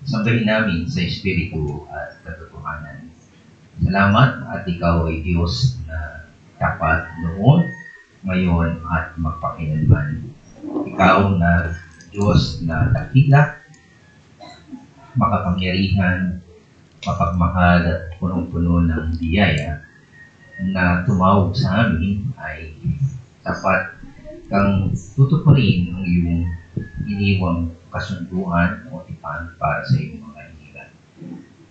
sambahin namin sa Espiritu at katotohanan. Salamat at ikaw ay Diyos na tapat noon, ngayon at magpakilanman. Ikaw na Diyos na dakila, makapangyarihan, mapagmahal at punong-puno ng biyaya na tumawag sa amin ay tapat kang tutuparin ang iyong iniwang kasunduan o tipan para sa iyong mga inilan.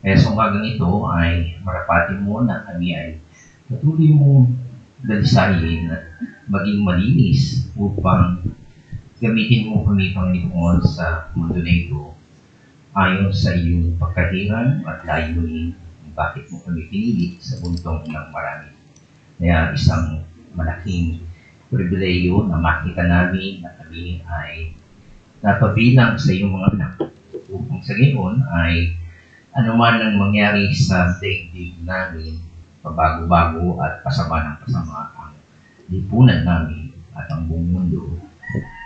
Kaya sa umagang ito ay marapati mo na kami ay patuloy mo dalisayin at maging malinis upang gamitin mo kami, Panginoon, sa mundo na ito ayon sa iyong pagkahiran at layunin bakit mo kami pinili sa buntong ng marami. Kaya isang malaking pribileyo na makita namin na kami ay napabilang sa iyong mga anak upang sa gayon ay anuman ang mangyari sa daigdig namin, pabago-bago at pasama ng pasama ang lipunan namin at ang buong mundo.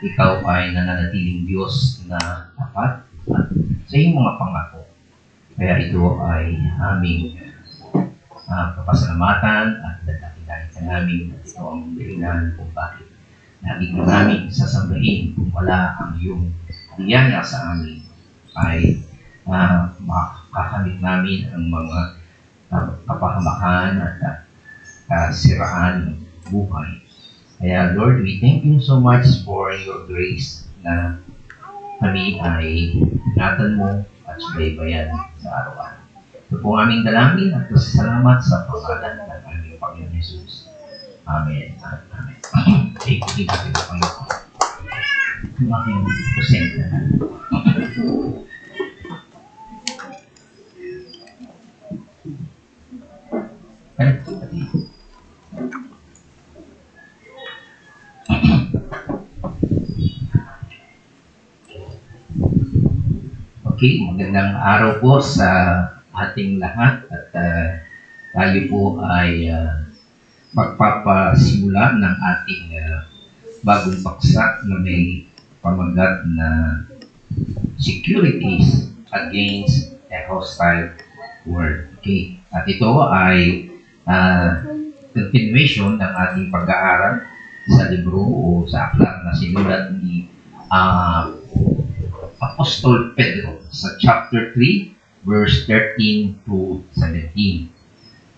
Ikaw ay nananatiling Diyos na tapat at sa iyong mga pangako. Kaya ito ay aming papasalamatan at dadakilahin ka namin at ito ang dahilan kung bakit lagi ka namin sasambahin kung wala ang iyong biyaya sa amin ay makakamit namin ang mga kapahamakan at kasiraan ng buhay. Kaya Lord, we thank you so much for your grace na kami ay ingatan mo at subaybayan sa araw-araw. Ito po aming dalangin at pasasalamat sa pangalan ng aming Panginoon Jesus. Amen. Amen. Thank you, Panginoon. Ang aking presenta na. Okay, magandang araw po sa ating lahat at tayo po ay magpapasimula ng ating bagong paksa na may pamagat na Securities Against a Hostile World. Okay, at ito ay continuation ng ating pag-aaral sa libro o sa aklat na sinulat ni Apostol Pedro sa chapter 3, verse 13 to 17.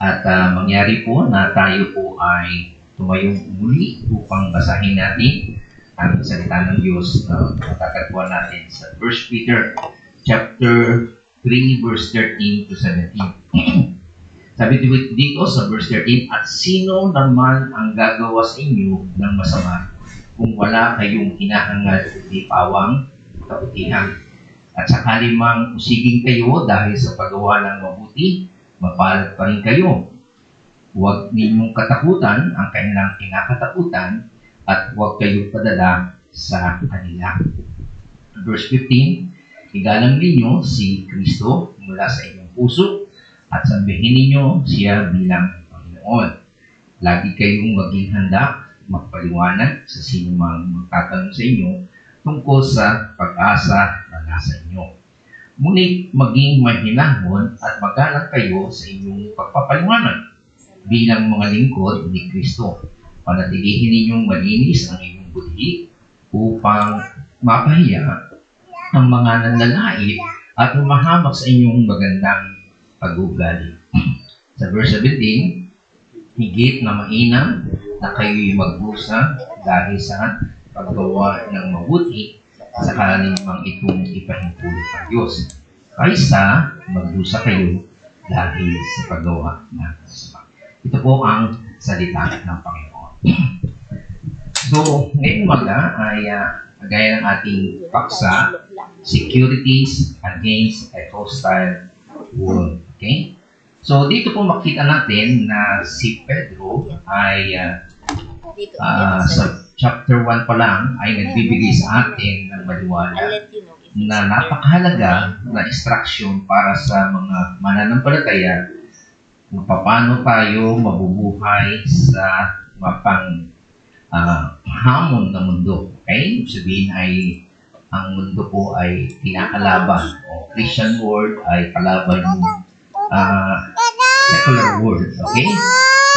At mangyari po na tayo po ay tumayong muli upang basahin natin ang salita ng Diyos na matatagpuan natin sa 1 Peter chapter 3, verse 13 to 17. Sabi dito sa verse 13, at sino naman ang gagawa sa inyo ng masama kung wala kayong hinahangad ni pawang kabutihan. At sakali mang usigin kayo dahil sa paggawa ng mabuti, mapalad pa rin kayo. Huwag ninyong katakutan ang kanilang kinakatakutan at huwag kayong padala sa kanila. Verse 15, igalang ninyo si Kristo mula sa inyong puso at sambihin ninyo siya bilang Panginoon. Lagi kayong maging handa magpaliwanag sa sinumang magtatanong sa inyo tungkol sa pag-asa na nasa inyo. Ngunit maging mahinahon at magalang kayo sa inyong pagpapaliwanag bilang mga lingkod ni Kristo. Panatilihin ninyong malinis ang inyong budhi upang mapahiya ang mga nanlalait at humahamak sa inyong magandang pag-uugali. Sa verse 17, higit na mainam na kayo'y magdusa dahil sa paggawa ng mabuti sa kalimang itong ipahimpulot ng Diyos, kaysa magdusa kayo dahil sa paggawa ng masama. Ito po ang salita ng Panginoon. So, ngayon umaga ay gaya ng ating paksa, Securities Against a Hostile World. Okay? So, dito po makita natin na si Pedro ay sa chapter 1 pa lang ay nagbibigay sa atin ng maliwanag na napakahalaga na instruction para sa mga mananampalataya kung paano tayo mabubuhay sa mapang hamon ng mundo. Okay? Sabihin ay ang mundo po ay kinakalaban o Christian world ay kalaban ng secular world. Okay?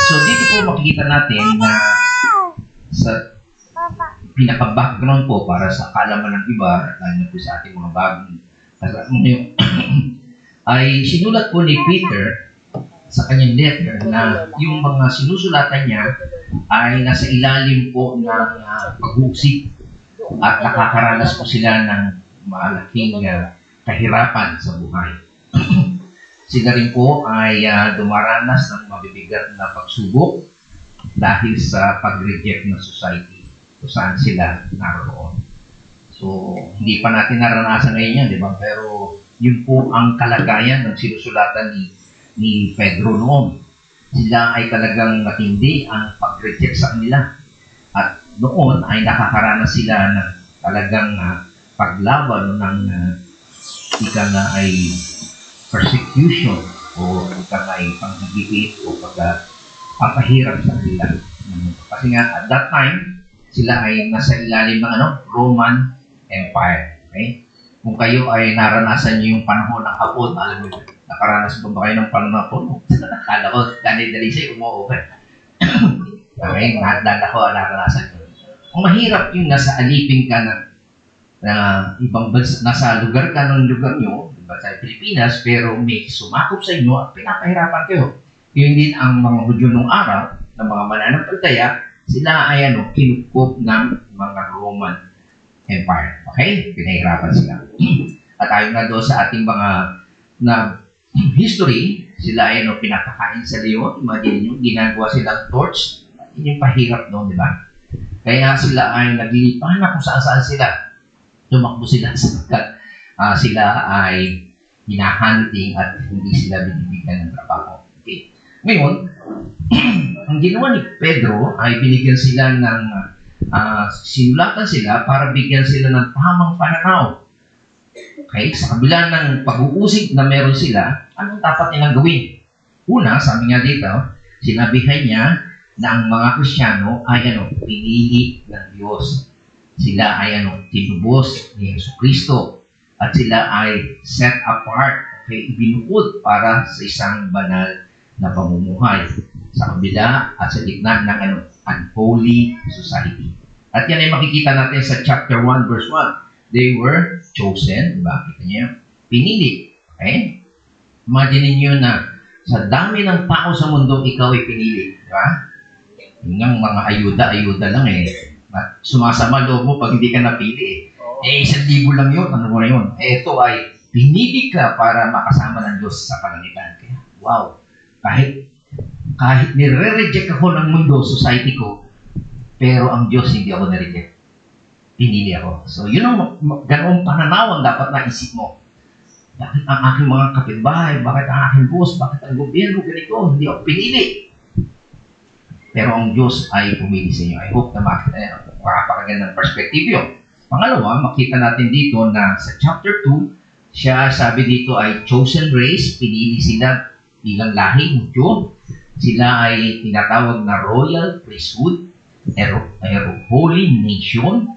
So, dito po makikita natin na sa pinaka-background po para sa kaalaman ng iba, lalo na po sa ating mga bagong ay sinulat po ni Peter sa kanyang letter na yung mga sinusulatan niya ay nasa ilalim po ng pag-uusig at nakakaranas po sila ng malaking kahirapan sa buhay. Sila rin po ay dumaranas ng mabibigat na pagsubok dahil sa pag-reject ng society kung saan sila naroon. So, hindi pa natin naranasan ngayon yan, di ba? Pero yun po ang kalagayan ng sinusulatan ni Pedro noon. Sila ay talagang matindi ang pag-reject sa kanila. At noon ay nakakaranas sila ng talagang paglaban ng ika na ay persecution o ika na ay panghigipit o pagpapahirap sa kanila. Kasi nga, at that time, sila ay nasa ilalim ng Roman Empire. Okay? Kung kayo ay naranasan niyo yung panahon ng Hapon, alam mo, nakaranas ba kayo ng panahon ng Hapon? Kala ko, dali-dali siya, umuopen. Okay, dala ko, naranasan ko. Ang mahirap yung nasa alipin ka na ibang bansa, nasa lugar ka ng lugar nyo, diba, sa Pilipinas, pero may sumakop sa inyo at pinapahirapan kayo. Yun din ang mga Hudyo nung araw, ng mga mananampalataya, sila ay kinukop ng mga Roman Empire. Okay? Pinahirapan sila. At ayon nga doon sa ating mga history, sila ay pinapakain sa leon. Imagine nyo, ginagawa silang torch. Yun yung pahirap doon, di ba? Kaya sila ay naglilipahan na kung saan-saan sila. Tumakbo sila sapagkat sila ay hinahunting at hindi sila binibigyan ng trabaho. Okay. Ngayon, ang ginawa ni Pedro ay binigyan sila ng sinulatan sila para bigyan sila ng tamang pananaw. Okay? Sa kabila ng pag-uusig na meron sila, anong dapat nilang gawin? Una, sabi nga dito, sinabihan niya na ang mga Kristiyano ay pinili ng Diyos. Sila ay tinubos ni Jesucristo at sila ay set apart, okay, ibinuod para sa isang banal na pamumuhay sa kabila at sa gitna ng unholy society. At yan ay makikita natin sa chapter 1 verse 1. They were chosen, diba? Kita niyo? Pinili. Okay? Imagine niyo na sa dami ng tao sa mundo, ikaw ay pinili. Diba? Yung mga ayuda lang eh. Sumasama loob mo pag hindi ka napili eh. 1,000 lang yun. Ano mo na yun? Ito ay pinili ka para makasama ng Diyos sa kalangitan. Kaya, wow. Kahit nire-reject ako ng mundo, society ko, pero ang Diyos hindi ako na-reject. Pinili ako. So, yun ang ganoong pananaw ang dapat naisip mo. Bakit ang aking mga kapitbahay, bakit ang aking boss, bakit ang gobyerno, ganito, hindi ako pinili. Pero ang Diyos ay pumili sa inyo. I hope na makapakaganda ng perspektive yun. Pangalawa, makita natin dito na sa chapter 2, siya sabi dito ay chosen race, pinili sila bilang lahi ng Diyos. Sila ay tinatawag na royal priesthood, holy nation,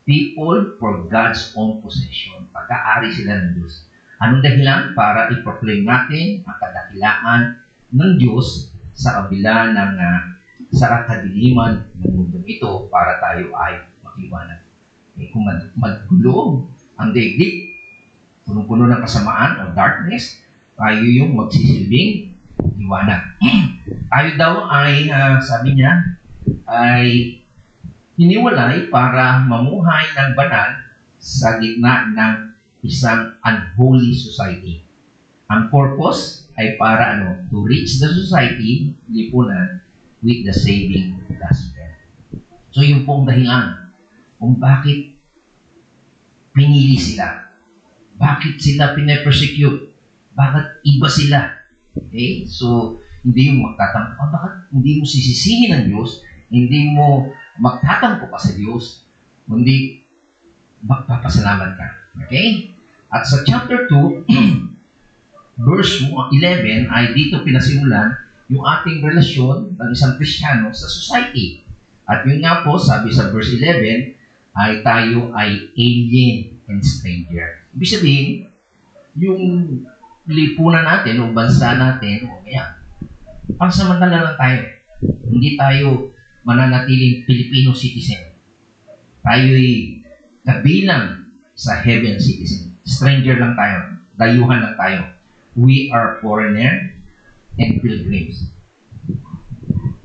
people for God's own possession. Pagkaari sila ng Diyos. Anong dahilan? Para i-proclaim natin ang kadakilaan ng Diyos sa kabila ng sa kadiliman ng mundo ito para tayo ay makiwanag. Kung maggulo ang daigdig, punong-puno ng kasamaan o darkness, tayo yung magsisilbing liwanag. Tayo daw ay, sabi niya, ay hiniwalay para mamuhay ng banal sa gitna ng isang unholy society. Ang purpose ay para to reach the society, lipunan, with the saving gospel. So yung pong dahilan kung bakit pinili sila. Bakit sila pinapersecute? Bakit iba sila? Okay? So, hindi yung magtatampo. Bakit hindi mo sisisihin ng Diyos? Hindi mo magtatampo ka sa Diyos? Kundi magpapasalamat ka. Okay? At sa chapter 2, verse 11, ay dito pinasimulan yung ating relasyon ng isang Kristiyano sa society. At yun nga po, sabi sa verse 11, ay tayo ay alien and stranger. Ibig sabihin, yung lipunan natin o bansa natin, o kaya, pansamantala lang tayo. Hindi tayo mananatiling Filipino citizen. Tayo'y kabilang sa heaven citizen. Stranger lang tayo. Dayuhan lang tayo. We are foreigner and pilgrims.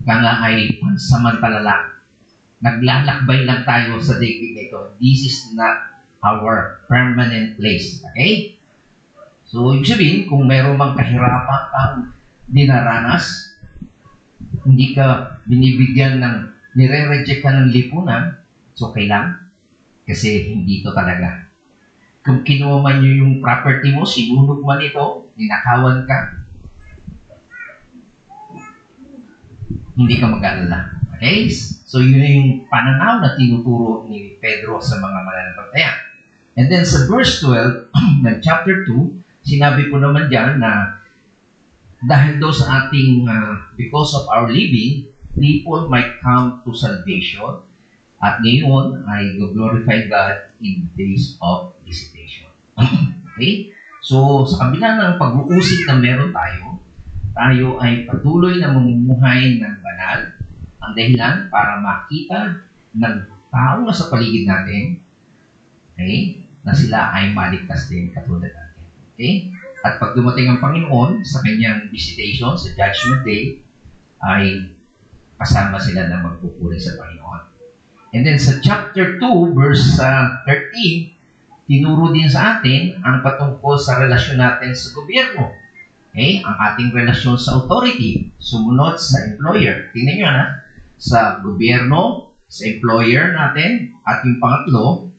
Kaya ay pansamantala lang. Naglalakbay lang tayo sa daigdig na ito. This is not our permanent place. Okay? So, ibig sabihin, kung meron mang kahirapan kang dinaranas, hindi ka binibigyan ng, nire-reject ka ng lipunan, so okay lang. Kasi hindi ito talaga. Kung kinuha man nyo yung property mo, sinunog man ito, ninakawan ka, hindi ka mag-alala. Okay? So, yun yung pananaw na tinuturo ni Pedro sa mga mananampalataya. And then sa verse 12 ng chapter 2, sinabi po naman dyan na dahil daw sa ating, because of our living, people might come to salvation at ngayon ay glorify God in days of visitation. Okay? So, sa kabila ng pag-uusig na meron tayo, tayo ay patuloy na mamumuhay ng banal. Ang dahilan para makita ng tao na sa paligid natin, okay, na sila ay maligtas din katulad natin. Okay? At pag dumating ang Panginoon sa kanyang visitation, sa Judgment Day, ay kasama sila na magpupuri sa Panginoon. And then sa chapter 2, verse 13, tinuro din sa atin ang patungkol sa relasyon natin sa gobyerno. Okay? Ang ating relasyon sa authority, sumunod sa employer. Tingnan nyo na, sa gobyerno, sa employer natin, at yung pangatlo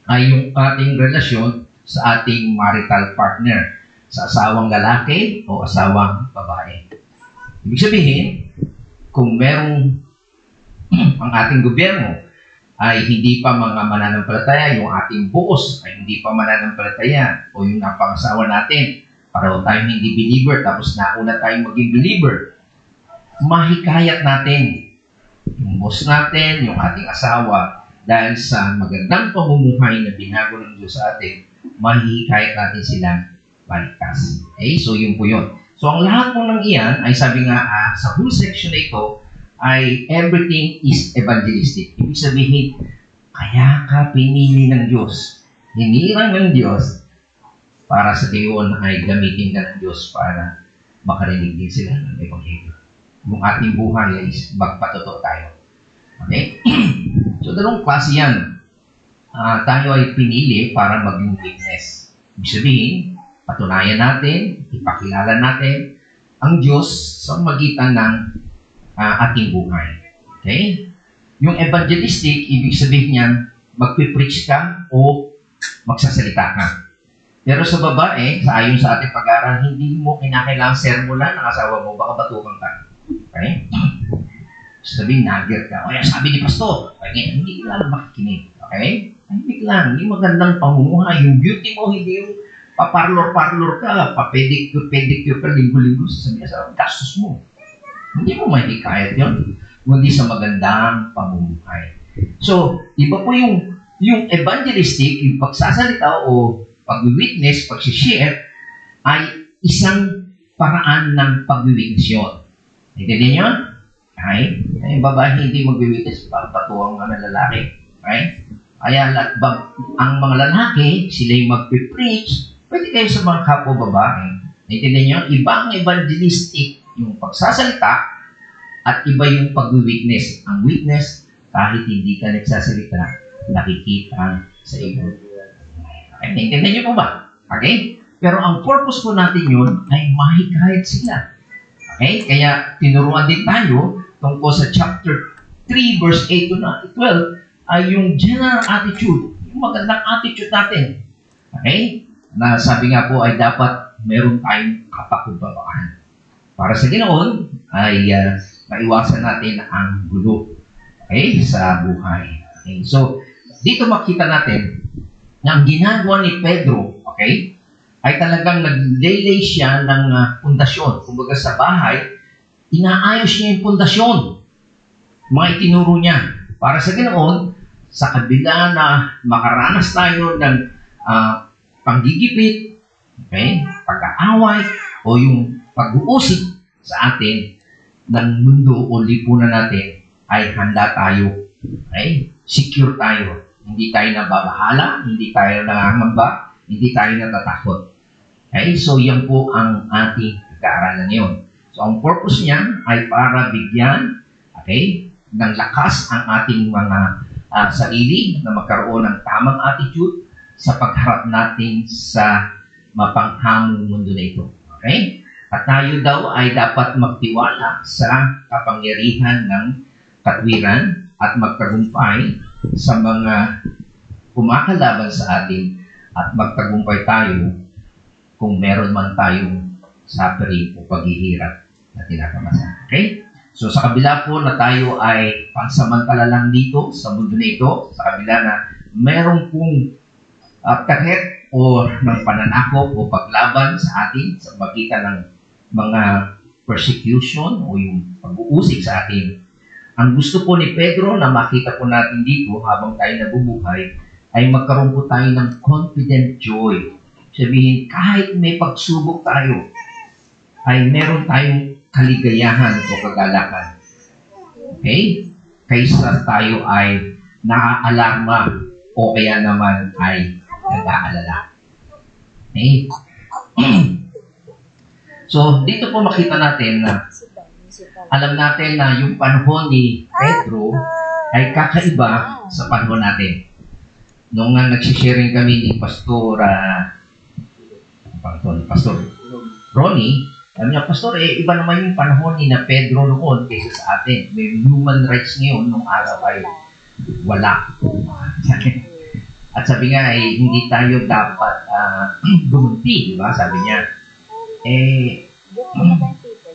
ay yung ating relasyon sa ating marital partner, sa asawang lalaki o asawang babae. Ibig sabihin, kung merong ang ating gobyerno ay hindi pa mga mananampalataya, yung ating boss ay hindi pa mananampalataya, o yung napangasawa natin, pareho tayong hindi believer, tapos nauna tayong maging believer, mahikayat natin yung boss natin, yung ating asawa, dahil sa magandang pamumuhay na binago ng Diyos sa atin, mahihikayat natin silang baligtas. Okay? So, yun po yun. So, ang lahat po ng iyan ay sabi nga sa whole section na ito ay everything is evangelistic. Ibig sabihin, kaya ka pinili ng Diyos, hinirang ng Diyos para sa gayon ay gamitin ka ng Diyos para makarinig din sila ng Ebanghelyo. Yung ating buhay ay magpatuto tayo. Okay? So, dalawang klase yan. Tayo ay pinili para maging witness. Ibig sabihin, patunayan natin, ipakilala natin ang Diyos sa magitan ng ating buhay. Okay? Yung evangelistic, ibig sabihin niyan, magpipreach ka o magsasalita ka. Pero sa babae, sa ayon sa ating pag-aaral, hindi mo kinakailangang sermonan ng asawa mo, baka batukan ka. Okay? Sabihin, nagger ka. O yan, sabi ni Pastor. Okay? Hindi ka lang makikinig. Okay? Hindi lang. Yung magandang pamumuhay, yung beauty mo, hindi yung paparlor-parlor ka, pedicure ka, linggo-linggo, sasabihin sa gastos mo. Hindi mo mahikayat yun. Kundi sa magandang pamumuhay. So, iba po yung evangelistic, yung pagsasalita o pag-witness, pag-share, ay isang paraan ng pag-witness yun. Hindi yun? Okay? Yung babae hindi mag-witness, patuwang mga lalaki. Okay? Kaya ang mga lalaki, sila'y mag-preach, pwede kayo sa mga kapwa babae. Naintindihan nyo? Iba ang evangelistic, yung pagsasalita, at iba yung pag-witness. Ang witness, kahit hindi ka nagsasalita, nakikita sa iyo. Okay? Naintindihan nyo po ba? Okay? Pero ang purpose po natin yun ay mahikayat sila. Okay? Kaya tinuruan din tayo tungkol sa chapter 3, verse 8 to 12, ay yung general attitude, yung magandang attitude natin. Okay? Na sabi nga po ay dapat meron tayong kapakumbabaan. Para sa ganoon ay maiwasan natin ang gulo, okay, sa buhay. Okay? So, dito makita natin na ang ginagawa ni Pedro, okay, ay talagang nag-lay siya ng pundasyon. Kumbaga sa bahay, inaayos niya yung pundasyon. Mga itinuro niya. Para sa ganoon, sa kabila na makaranas tayo ng panggigipit, Okay? Pag-aaway o yung pag-uusig sa atin ng mundo o lipunan natin ay handa tayo. Okay? Secure tayo. Hindi tayo nababahala, hindi tayo nangangamba, hindi tayo natatakot. Okay? So, yan po ang ating pag-aaralan ngayon. So, ang purpose niya ay para bigyan, okay, ng lakas ang ating mga sarili na magkaroon ng tamang attitude sa pagharap natin sa mapanghamong mundo na ito. Okay? At tayo daw ay dapat magtiwala sa kapangyarihan ng katwiran at magtagumpay sa mga kumakalaban sa atin at magtagumpay tayo kung meron man tayong suffering o paghihirap na tinakamasa. Okay? So sa kabila po na tayo ay pansamantala lang dito sa mundo na ito, sa kabila na meron pong threat o ng pananakop o paglaban sa atin sa magitan ng mga persecution o yung pag-uusig sa atin. Ang gusto po ni Pedro na makita po natin dito habang tayo nabubuhay ay magkaroon po tayo ng confident joy. Sabihin, kahit may pagsubok tayo, ay meron tayong kaligayahan o kagalakan. Okay? Kaysa tayo ay naaalarma o kaya naman ay nag-aalala. Okay? So, dito po makita natin na alam natin na yung panahon ni Pedro ay kakaiba sa panahon natin. Nung nagsisharing kami ni Pastor Ronnie, sabi niya, Pastor, iba naman yung panahon ni na Pedro noon kaysa sa atin. May human rights ngayon nung araw ay wala. At sabi nga, hindi tayo dapat gumunti, di ba? Sabi niya,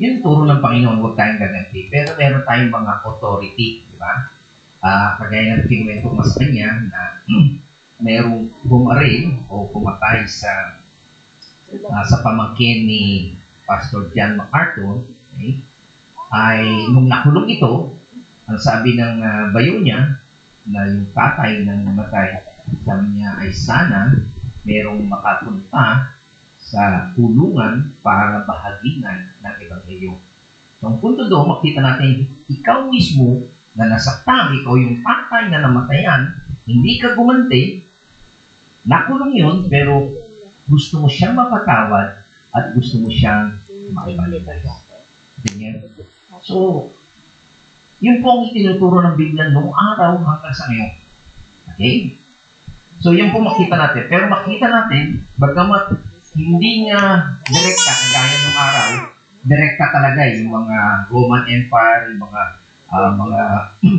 yun turo ng Panginoon, huwag tayong gaganti. Pero meron tayong mga authority, di ba? Kagaya ng kinuwento ko sa kanya na merong bumaril o pumatay sa pamangkin ni Pastor John MacArthur, okay? Ay nung nakulong ito, ang sabi ng bayo niya na yung tatay ng namatay, sabi niya ay sana merong makapunta sa kulungan para bahaginan ng Ebanghelyo. So, ang punto doon, makita natin, ikaw mismo na nasaktan, ikaw yung tatay na namatayan, hindi ka gumanti, nakulong yun, pero gusto mo siyang mapatawad at gusto mo siyang maibalikan. So, yun po ang itinuturo ng Biblia noong araw hanggang sa ngayon. Okay? So, yun po makita natin. Pero makita natin, bagamat hindi nga direkta, kagaya ng araw, direkta talaga yung mga Roman Empire, yung mga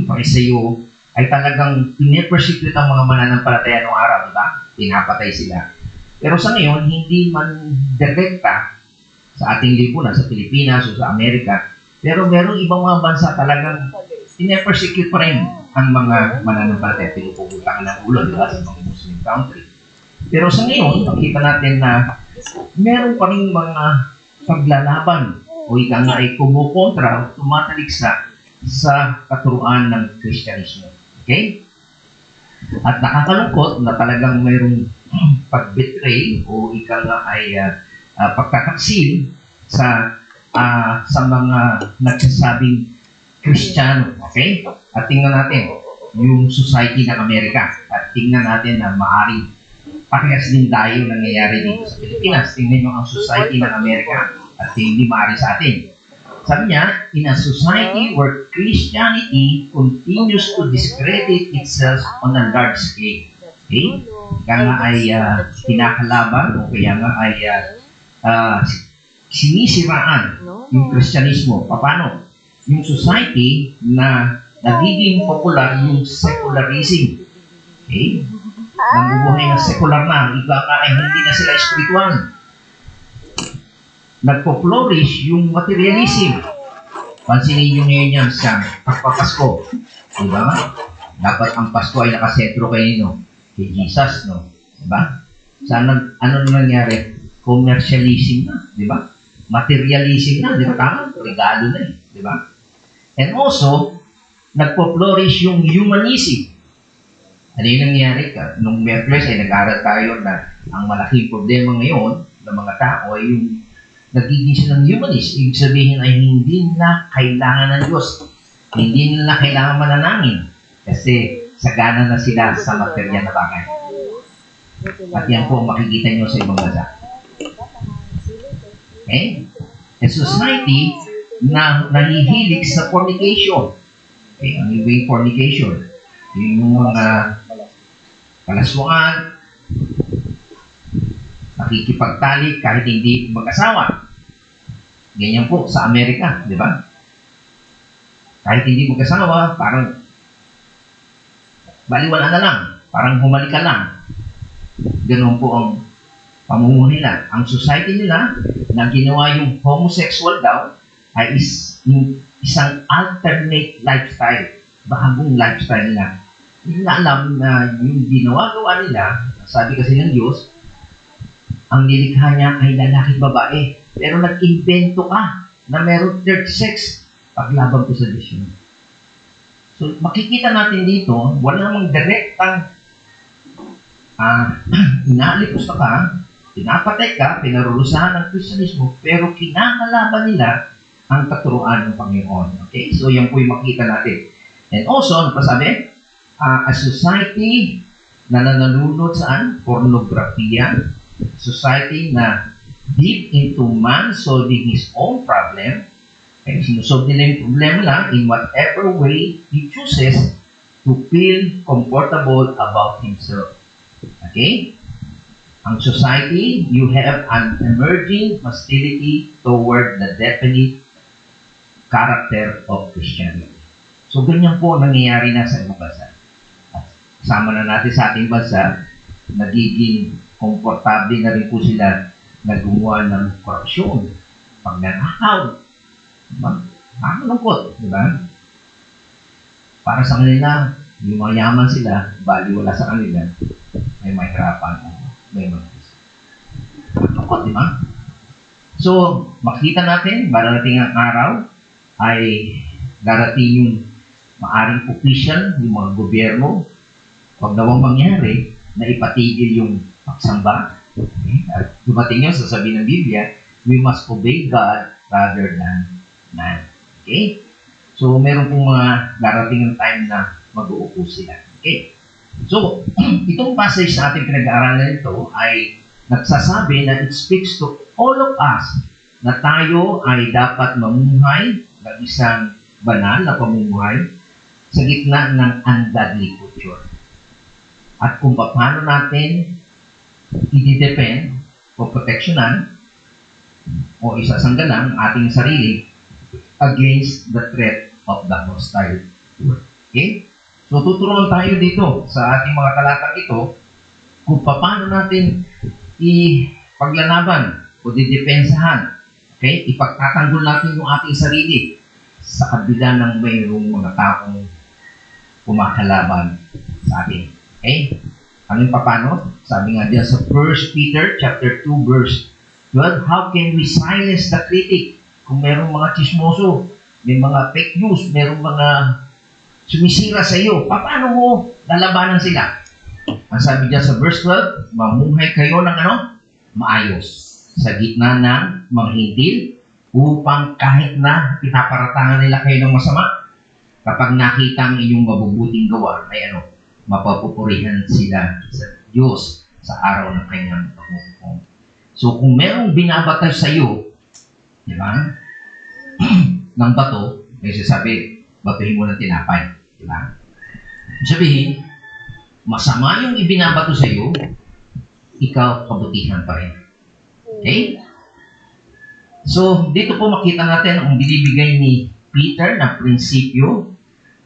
Pariseo, ay talagang pinipersecute ang mga mananampalataya ng araw, di ba? Pinapatay sila. Pero sa ngayon, hindi man direkta sa ating lipunan, sa Pilipinas o sa Amerika, pero merong ibang mga bansa talagang pinipersecute pa rin ang mga mananampalataya, pinupugutan ng ulo, di ba? Sa mga Muslim country. Pero sa ngayon, makita natin na meron pa rin mga paglalaban o ika nga ay kumukontra o tumataliksa sa katuruan ng Kristyanismo. Okay? At nakakalungkot na talagang mayroong pag-betray o ika nga ay pagkakaksil sa mga nagsasabing Kristiyano. Okay? At tingnan natin yung society ng Amerika at tingnan natin na maaaring parehas din tayo nangyayari dito sa Pilipinas. Tingnan nyo ang society ng Amerika at hindi maaari sa atin. Sabi niya, in a society where Christianity continues to discredit itself on a large scale. Okay? Kaya nga ay kinakalaban o kaya nga ay sinisiraan yung Kristyanismo. Paano? Yung society na nagiging popular yung secularism. Okay? Nabubuhay ng sekular na, iba ka ay hindi na sila spiritual. Nagpo-flourish yung materialism. Pansinin nyo ngayon yan sa pagpapasko. Diba? Dapat ang Pasko ay nakasentro kay Jesus, no? Diba? Sana, ano nangyari? Commercialism na, diba? Materialism na, diba? Tama? Regalo na diba? And also, nagpo-flourish yung humanism. Ano yung nangyari? Nung Merkules ay nag-aaral tayo na ang malaking problema ngayon ng mga tao ay yung nagiging silang humanist. Ibig sabihin ay hindi na kailangan ng Diyos. Hindi nila kailangan manalangin. Kasi sagana na sila sa material na bagay. At yan po makikita nyo sa ibang bansa. Okay? A society na nahihilig sa fornication. Okay? Ang ibig fornication. Yung mga kalaswaan, nakikipagtalik kahit hindi mag-asawa. Ganyan po sa Amerika, di ba? Kahit hindi mag-asawa, parang baliwala na lang. Parang humalik ka lang. Ganun po ang pamumuhay nila. Ang society nila na ginawa yung homosexual daw ay isang alternate lifestyle. Bagong lifestyle nila. Hindi na alam na yung ginawa-gawa nila, sabi kasi ng Diyos, ang nilikha niya ay lalaki babae. Pero nag-invento ka na meron third sex. Paglaban ko sa Diyos. So, makikita natin dito, wala namang direktang inaalipos ka, pinapatay ka, pinarulusahan ng Kristyanismo, pero kinakalaban nila ang katuruan ng Panginoon. Okay? So, yan po yung makikita natin. And also, ano pa sabi? A society na nananunod saan? Pornografiya. Society na deep into man solving his own problem. Okay? Sinusolve nila yung problema lang in whatever way he chooses to feel comfortable about himself. Okay? Ang society, you have an emerging hostility toward the definite character of Christianity. So, ganyan po nangyayari na sa ibang bansa. At sama na natin sa ating bansa, nagiging komportable na rin po sila na gumawa ng korupsyon, pagnanakaw, makalungkot, di ba? Para sa kanila, yung mayaman sila, baliwala sa kanila, may mahirapan, may magpis. Makalungkot, di ba? So, makita natin, darating ang araw, ay darating yung maaring official, yung mga gobyerno, huwag nawang mangyari na ipatigil yung pagsamba. Okay? At dumating yun, sasabihin ng Biblia, we must obey God rather than man. Okay? So, meron pong mga darating ng time na mag-uupo sila. Okay? So, itong passage na ating pinag-aaralan nito ay nagsasabi na it speaks to all of us na tayo ay dapat mamumuhay ng isang banal na pamumuhay sa gitna ng ungodly culture. At kung paano natin i-depend o proteksyonan o isasanggalang ating sarili against the threat of the hostile world. Okay? So, tuturuan tayo dito sa ating mga talatang ito kung paano natin ipaglalaban o didepensahan. Okay? Ipagtatanggol natin yung ating sarili sa kabila ng mayroong mga taong kumakalaban sa atin. Okay? Ano yung paano? Sabi nga diyan sa 1 Peter chapter 2 verse 12, how can we silence the critic? Kung merong mga chismoso, may mga fake news, merong mga sumisira sa iyo, paano mo lalabanan sila? Ang sabi diyan sa verse 12, mamuhay kayo ng maayos sa gitna ng mga hindil upang kahit na pinaparatangan nila kayo ng masama, kapag nakita ang inyong mabubuting gawa, ay mapapupurihan sila sa Diyos sa araw ng kanyang pagmumukong. So, kung merong binabatay sa iyo, di ba, ng bato, may sasabi, batuhin mo ng tinapay. Di ba? Sabihin, masama yung ibinabato sa iyo, ikaw kabutihan pa rin. Okay? So, dito po makita natin ang binibigay ni Peter na prinsipyo,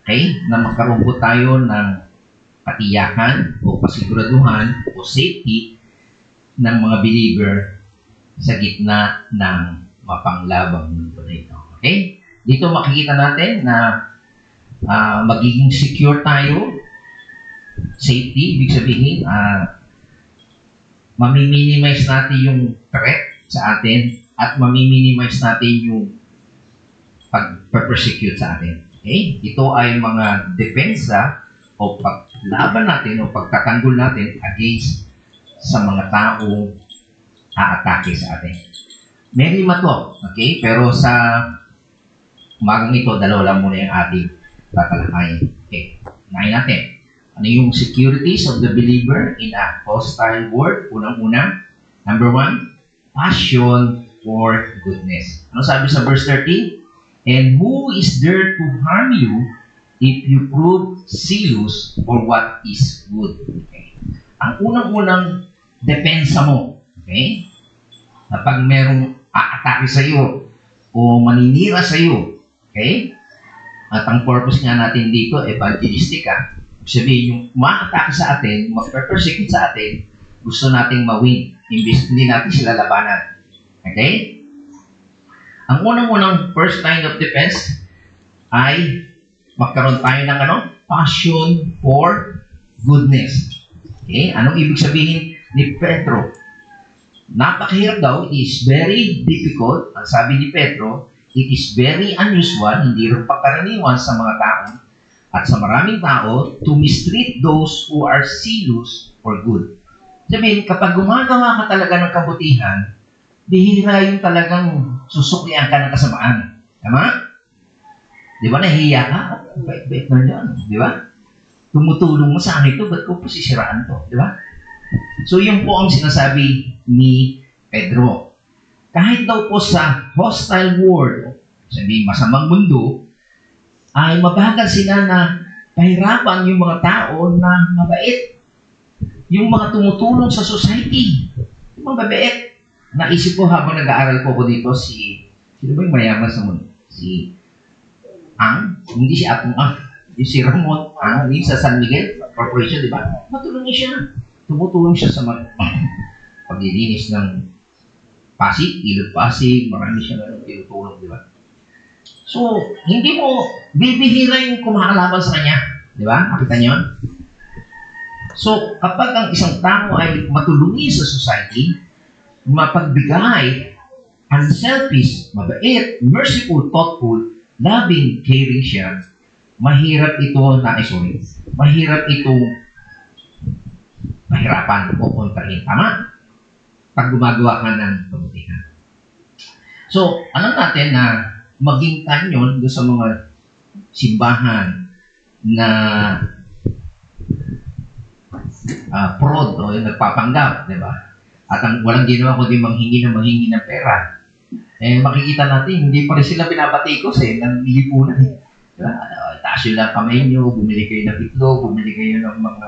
okay, na magkaroon po tayo ng katiyakan o pasiguraduhan o safety ng mga believer sa gitna ng mapanglabang mundo na ito. Okay? Dito makikita natin na magiging secure tayo, safety, ibig sabihin, mamiminimize natin yung threat sa atin at mamiminimize natin yung pag-persecute sa atin. Okay? Ito ay mga depensa o paglaban natin o pagtatanggol natin against sa mga taong aatake sa atin. May lima to, okay? Pero sa umagang ito, dalawa lang muna yung ating tatalakayin. Okay, unahin natin. Ano yung securities of the believer in a hostile world? Unang-una, number 1, passion for goodness. Ano sabi sa verse 13? And who is there to harm you if you prove zealous for what is good? Okay. Ang unang-unang depensa mo, okay? Kapag merong aatake sa iyo o maninira sa iyo, okay? At ang purpose nga natin dito, evangelistic, sabihin yung ma-atake sa atin, mag-persecute sa atin, gusto nating ma-win. Imbis hindi natin sila labanan. Okay? Ang unang-unang first line of defense ay magkaroon tayo ng passion for goodness. Okay? Anong ibig sabihin ni Pedro? Napakahirap daw. It is very difficult. Ang sabi ni Pedro, it is very unusual, hindi rin pagkaraniwan sa mga tao at sa maraming tao to mistreat those who are zealous for good. Sabihin, kapag gumagawa ka talaga ng kabutihan, bihira yung talagang susuklian ka ng kasamaan. Tama? Di ba? Nahihiya ka? Bait-bait na yan. Di ba? Tumutulong mo sa akin ito, ba't ko po sisiraan to? Di ba? So, yun po ang sinasabi ni Pedro. Kahit daw po sa hostile world, sabihin masamang mundo, ay mabagal sila na pahirapan yung mga tao na mabait. Yung mga tumutulong sa society. Yung mga mabait. Naisip ko habang nag-aaral po ako dito sino ba yung mayaman sa mundo? Si Ang? Hindi si Atong Ang. Yung si Ramon Ang, yung sa San Miguel Corporation, di ba? Matulungin siya. Tumutulong siya sa paglilinis ng Pasig, Ilog Pasig, marami siya na tinutulong, di ba? So, hindi mo bibihira yung kumakalaban sa kanya. Di ba? Nakita niyo? So, kapag ang isang tao ay matulungi sa society, mapagbigay, unselfish, mabait, merciful, thoughtful, loving, caring siya, mahirap ito mahirap itong mahirapan o kontrahin. Tama? Pag gumagawa ka ng kabutihan. So, alam natin na maging kanyon doon sa mga simbahan na fraud o yung nagpapanggap, di ba? At ang walang ginawa kundi manghingi ng pera. Eh, makikita natin, hindi pa rin sila binabatikos ng lipunan. Diba? Taas yun lang kamay nyo, bumili kayo ng itlog, bumili kayo ng mga,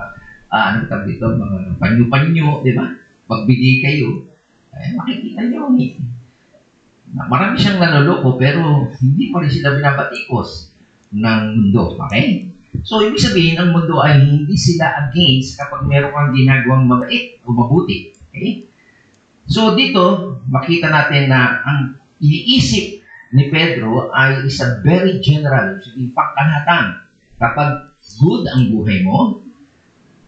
mga panyo-panyo, di ba? Pagbili kayo, makikita nyo, marami siyang nanoloko, pero hindi pa rin sila binabatikos ng mundo. Okay? So, ibig sabihin, ang mundo ay hindi sila against kapag meron kang ginagawang mabait o mabuti. Okay? So, dito, makita natin na ang iniisip ni Pedro ay isa very general, sabihin, pangkalahatan. Kapag good ang buhay mo,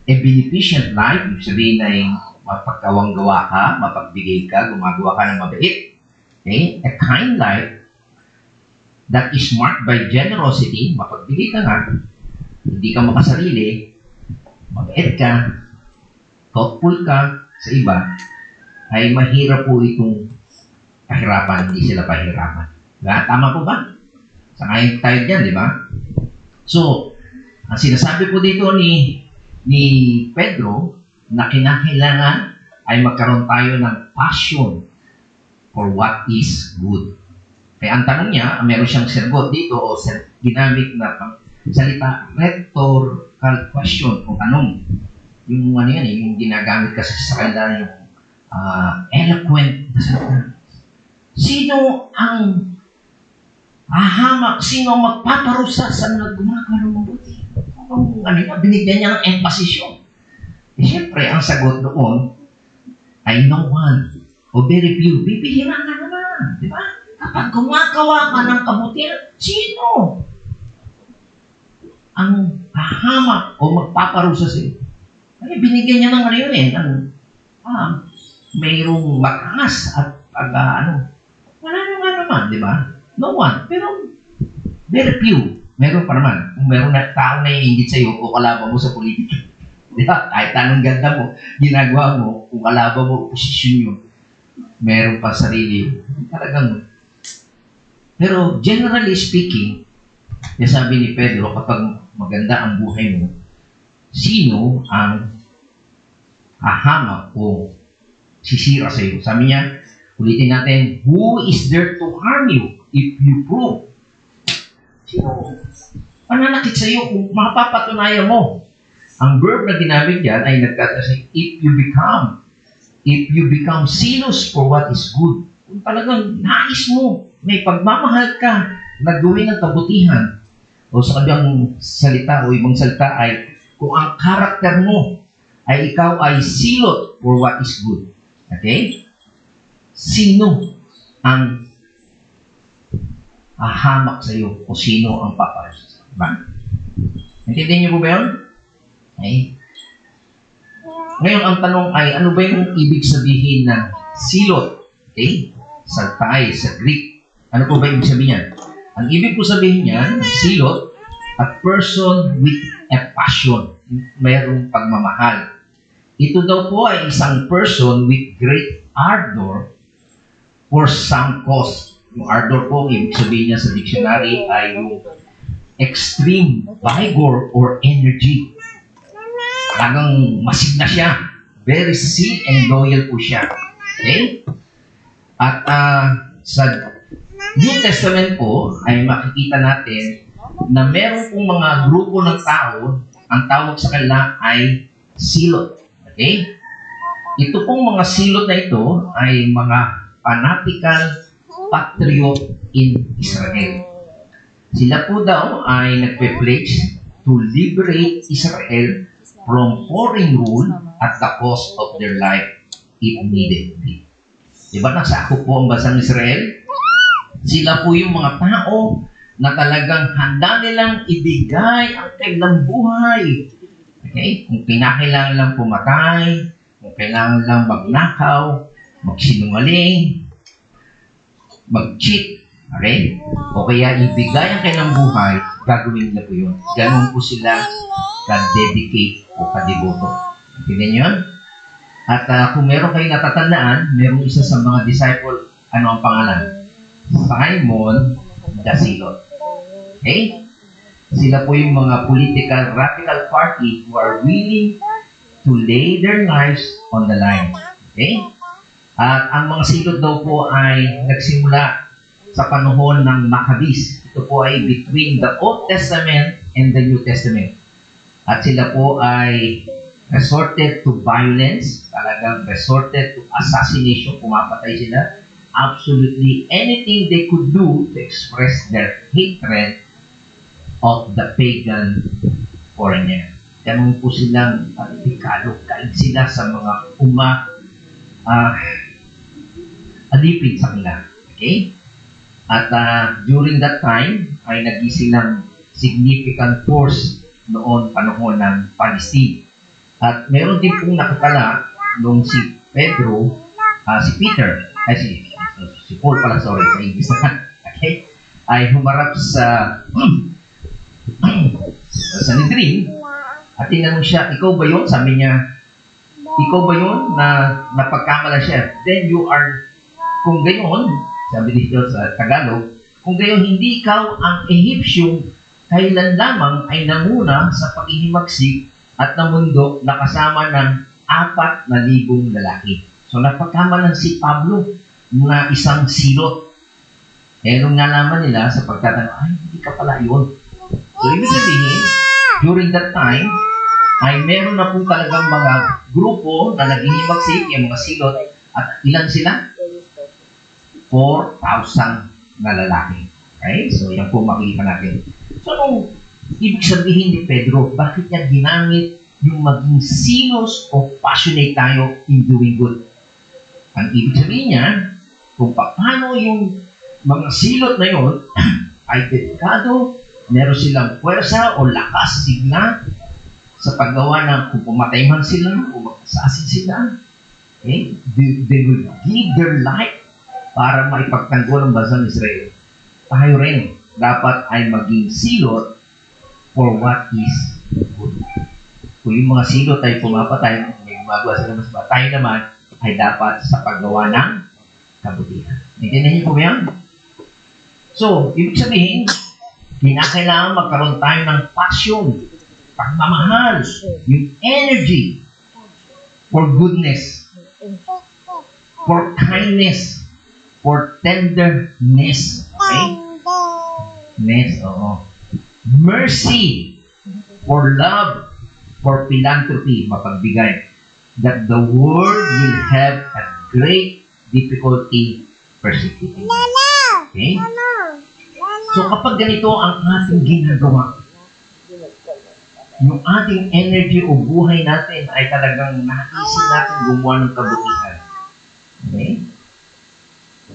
a beneficent life, ibig sabihin ay mapagkawang-gawa ka, mapagbigay ka, gumagawa ka ng mabait. Okay? A kind life that is marked by generosity, mapagbigay ka nga, hindi ka makasarili, mabait ka, thoughtful ka sa iba, ay mahirap po itong pahirapan, hindi sila pahirapan. Diba? Tama po ba? Sangayon tayo dyan, di ba? So, ang sinasabi po dito ni Pedro, na kinakailangan ay magkaroon tayo ng passion for what is good. Kaya ang tanong niya, meron siyang sergot dito o ginamit na salita, rhetorical question o tanong. Yung yung ginagamit kasi sa kanila yung eloquent na salita. Sino ang hahamak? Sino ang magpaparusa sa mga gumagawa ng mabuti? Binigyan niya ng emphasis yun. Siyempre, ang sagot doon ay no one o very few. Bibihira ka naman. Di ba? Kapag gumagawa ka ng kabutihan, sino ang hahamak o magpaparusa sa iyo? Ay, binigyan niya ng mayroong mataas at wala naman, di ba? No one. Pero, very few. Meron pa naman. Kung meron na tao na iingit sa iyo o kalaban mo sa politika. Di ba? Kahit anong ganda mo, ginagawa mo, kung kalaban mo, posisyon yun, meron pa sarili. Talagang, pero generally speaking, sabi ni Pedro, kapag maganda ang buhay mo, sino ang hahamak o sisira sa iyo? Sabi niya, ulitin natin, who is there to harm you if you prove? Sino mananakit sa iyo kung mapapatunayan mo? Ang verb na ginamit diyan ay nagkatasi, if you become zealous for what is good. Kung talagang nais mo, may pagmamahal ka na gawin ng kabutihan. O sa kabilang salita o ibang salita ay kung ang karakter mo ay ikaw ay silot for what is good. Okay? Sino ang hahamak sa iyo o sino ang paparas? Diba? Naintindihan niyo po ba yun? Okay. Ngayon, ang tanong ay, ano ba yung ibig sabihin ng silot? Okay? Saltay sa Greek. Ano po ba ibig sabihin niyan? Ang ibig po sabihin niyan, silot, a person with a passion. Mayroong pagmamahal. Ito daw po ay isang person with great ardor for some cause. Yung ardor po, ibig sabihin niya sa dictionary ay yung extreme vigor or energy. Talagang masigla siya. Very zeal and loyal po siya. Okay? At sa New Testament po ay makikita natin na meron pong mga grupo ng tao, ang tawag sa kanila ay silot. Okay? Ito pong mga silot na ito ay mga fanatical patriot in Israel. Sila po daw ay nagpe-pledge to liberate Israel from foreign rule at the cost of their life if needed be. Diba nasakop po ang bansang Israel? Sila po yung mga tao na talagang handa nilang ibigay ang kanilang buhay. Okay? Kung kinakailangan lang pumatay, kung kailangan lang magnakaw, magsinungaling, mag-cheat, okay? O kaya ibigay ang kanilang buhay, gagawin nila po yun. Ganun po sila ka-dedicate o ka-devoto. Tingnan nyo yun? At kung meron kayo natatandaan, merong isa sa mga disciple, ano ang pangalan? Simon the Zealot. Okay? Sila po yung mga political radical party who are willing to lay their lives on the line. Okay? At ang mga silot daw po ay nagsimula sa panahon ng Maccabees. Ito po ay between the Old Testament and the New Testament. At sila po ay resorted to violence, talagang resorted to assassination, pumapatay sila. Absolutely anything they could do to express their hatred of the pagan foreigner. Ganun po silang delikado, kahit sila sa mga alipin sa kanila. Okay? At during that time, ay nag-isilang significant force noon panahon ng Palestine. At meron din pong nakatala nung si Pedro, si Peter, si Paul pala, sorry, sa English na, okay, ay humarap sa Sanhedrin at tinanong siya, ikaw ba yun? Sabi niya, ikaw ba yun na napagkamala siya? Then you are, kung gayon, sabi dito sa Tagalog, kung gayon hindi ikaw ang Egyptian, kailan lamang ay namuna sa paghihimagsik at namundok na kasama ng 4,000 lalaki. So napagkamalan si Pablo na isang silot. Eh, nung nalaman nila sa pagtatanong, ay, hindi ka pala yun. So, ibig sabihin, during that time, ay meron na po talagang mga grupo na naghihimagsik, yung mga silot, at ilan sila? 4,000 na lalaki. Okay? So, yan po makikita natin. So, nung ibig sabihin ni Pedro, bakit niya ginamit yung maging sinos o passionate tayo in doing good? Ang ibig sabihin niya, kung paano yung mga silot na yun ay dedikado, meron silang puwersa o lakas, sigla sa paggawa ng kung pumatay man sila o mag-assassin sila. Okay? They will give their life para maipagtanggol ang bansang Israel. Tayo rin dapat ay maging silot for what is good. Kung yung mga silot ay pumapatay, may gumagawa sila mas batay naman, ay dapat sa paggawa ng kabutihan. Intindihan niyo po ba yan? So, ibig sabihin, kinakailangan magkaroon tayo ng passion, pagmamahal, yung energy for goodness, for kindness, for tenderness. Okay? Ness, oo. Mercy, for love, for philanthropy, mapagbigay. That the world will have a great difficulty persecuting. Okay? So kapag ganito ang ating ginagawa, yung ating energy o buhay natin ay talagang naisip natin gumawa ng kabutihan. Okay?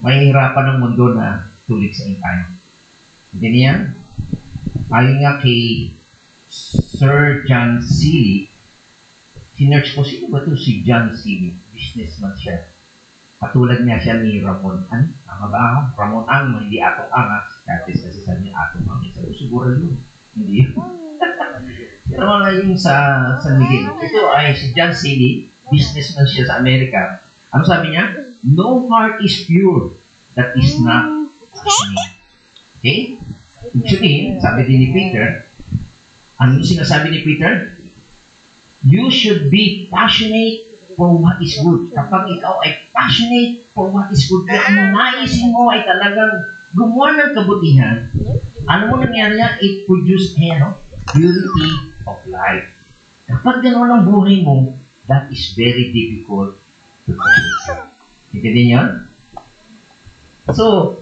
Mahihirapan ng mundo na tulig sa tayo. Hindi niya? Ayon nga kay Sir John Seeley, sinerch ko, sino ba ito si John Seeley? Businessman siya. Katulad niya siya ni Ramon Ang. Tama ba ako? Ramon Ang, hindi Atong Ang. Kasi sabi niya Atong Ang. Siguro yun. Hindi yun. Pero nga yung sa San Miguel. Ito ay si John Seeley, businessman siya sa Amerika. Ano sabi niya? No heart is pure that is not passionate. Okay? Ibig sabi din ni Peter, ano sinasabi ni Peter? You should be passionate for what is good. Kapag ikaw ay passionate for what is good, kaya ang naisin mo ay talagang gumawa ng kabutihan, ano mo nangyari niya? It produces purity of life. Kapag gano'n ang buhay mo, that is very difficult to pursue. Hindi niyo? So,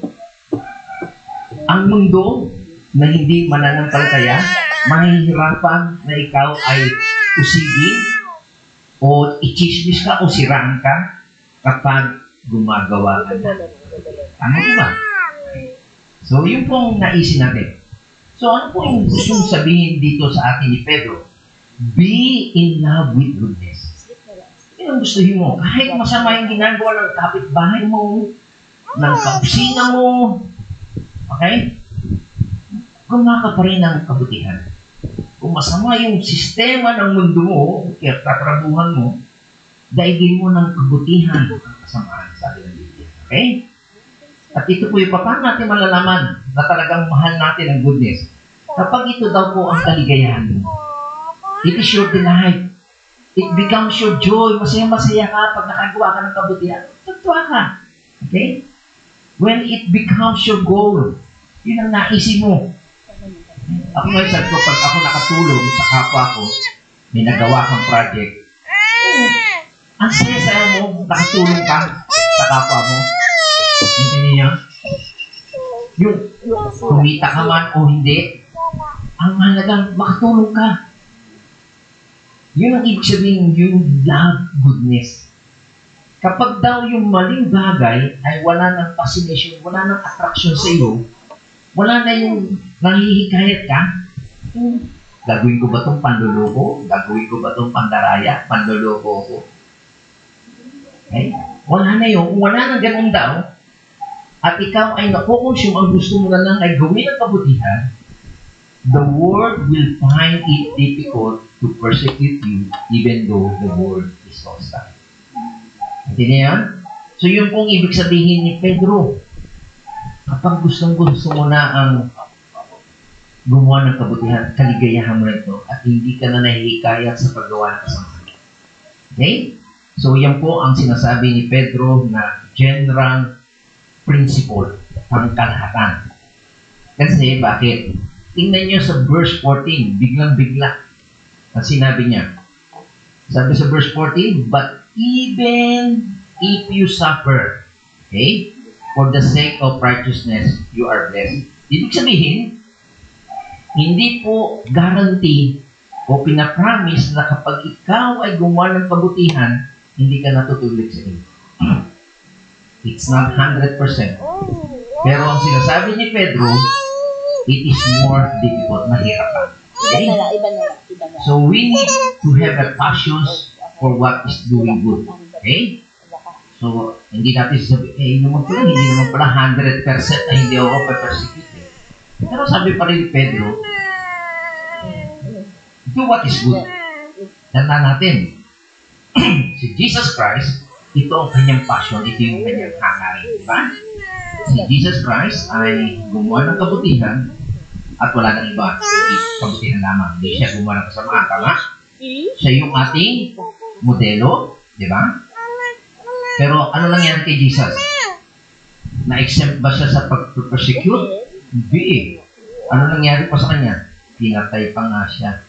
ang mundo na hindi mananampalataya, mahihirapan na ikaw ay usigin o ichismis ka o siraan ka kapag gumagawa ka na. Tama ba? So, yun pong naisin natin. So, ano po yung gustong sabihin dito sa atin ni Pedro? Be in love with goodness. Yun ang gustuhin mo. Kahit masama yung ginagawa ng kapitbahay mo, ng kausina mo, okay? Gumawa ka pa rin ng kabutihan. Kung masama yung sistema ng mundo mo, kaya katrabuhan mo, daigin mo ng kabutihan ang kasamaan, sabi ng Biblia. Okay? At ito po yung paano natin malalaman na talagang mahal natin ang goodness. Kapag ito daw po ang kaligayahan mo, it is your delight. It becomes your joy. Masaya-masaya ka pag nakagawa ka ng kabutihan. Tugtuwa ka. Okay? When it becomes your goal, yun ang naisip mo. Ako nga sabi ko, pag ako nakatulong sa kapwa ko, may nagawa kang project, ang saya-saya mo, nakatulong ka sa kapwa mo. Hindi niya? Yung kumita ka man o hindi, ang mahalagang makatulong ka. Yun ang ibig sabihin, yung love goodness. Kapag daw yung maling bagay ay wala ng fascination, wala ng attraction sa iyo, wala na yung nangihikayat ka, gagawin ko ba itong panluloko? Gagawin ko ba itong pandaraya? Panluloko ko? Okay? Wala na yun. Kung wala na ganun daw, at ikaw ay nakukonsume, ang gusto mo na lang ay gawin ang kabutihan, the world will find it difficult to persecute you even though the world is hostile. Hindi na yan? So yun pong ibig sabihin ni Pedro. Kapag gusto mo na ang gumawa ng kabutihan, kaligayahan mo na ito at hindi ka na nahihikayat sa paggawa ng kasama. Okay? So yan po ang sinasabi ni Pedro na general principle, pangkalahatan. Kasi bakit? Tingnan nyo sa verse 14, biglang-bigla ang sinabi niya. Sabi sa verse 14, but even if you suffer, okay, for the sake of righteousness, you are blessed. Ibig sabihin, hindi po guarantee o pinapromise na kapag ikaw ay gumawa ng kabutihan, hindi ka natutulig sa iyo. It's not 100%. Pero ang sinasabi ni Pedro, it is more difficult, mahirap pa. Okay? So we need to have a passion for what is doing good. Okay? So, hindi natin sasabihin, hindi naman pala 100% na hindi ako pa-persecute. Pero sabi pa rin ni Pedro, do what is good. Tanda natin, si Jesus Christ, ito ang kanyang passion, ito yung kanyang hangarin, di ba? Si Jesus Christ ay gumawa ng kabutihan at wala nang iba, hindi kabutihan lamang. Hindi siya gumawa ng kasamaan, tama? Siya yung ating modelo, di ba? Pero ano nangyari kay Jesus? Na-exempt ba siya sa pag-persecute? Hindi. Ano nangyari pa sa kanya? Pinatay pa nga siya.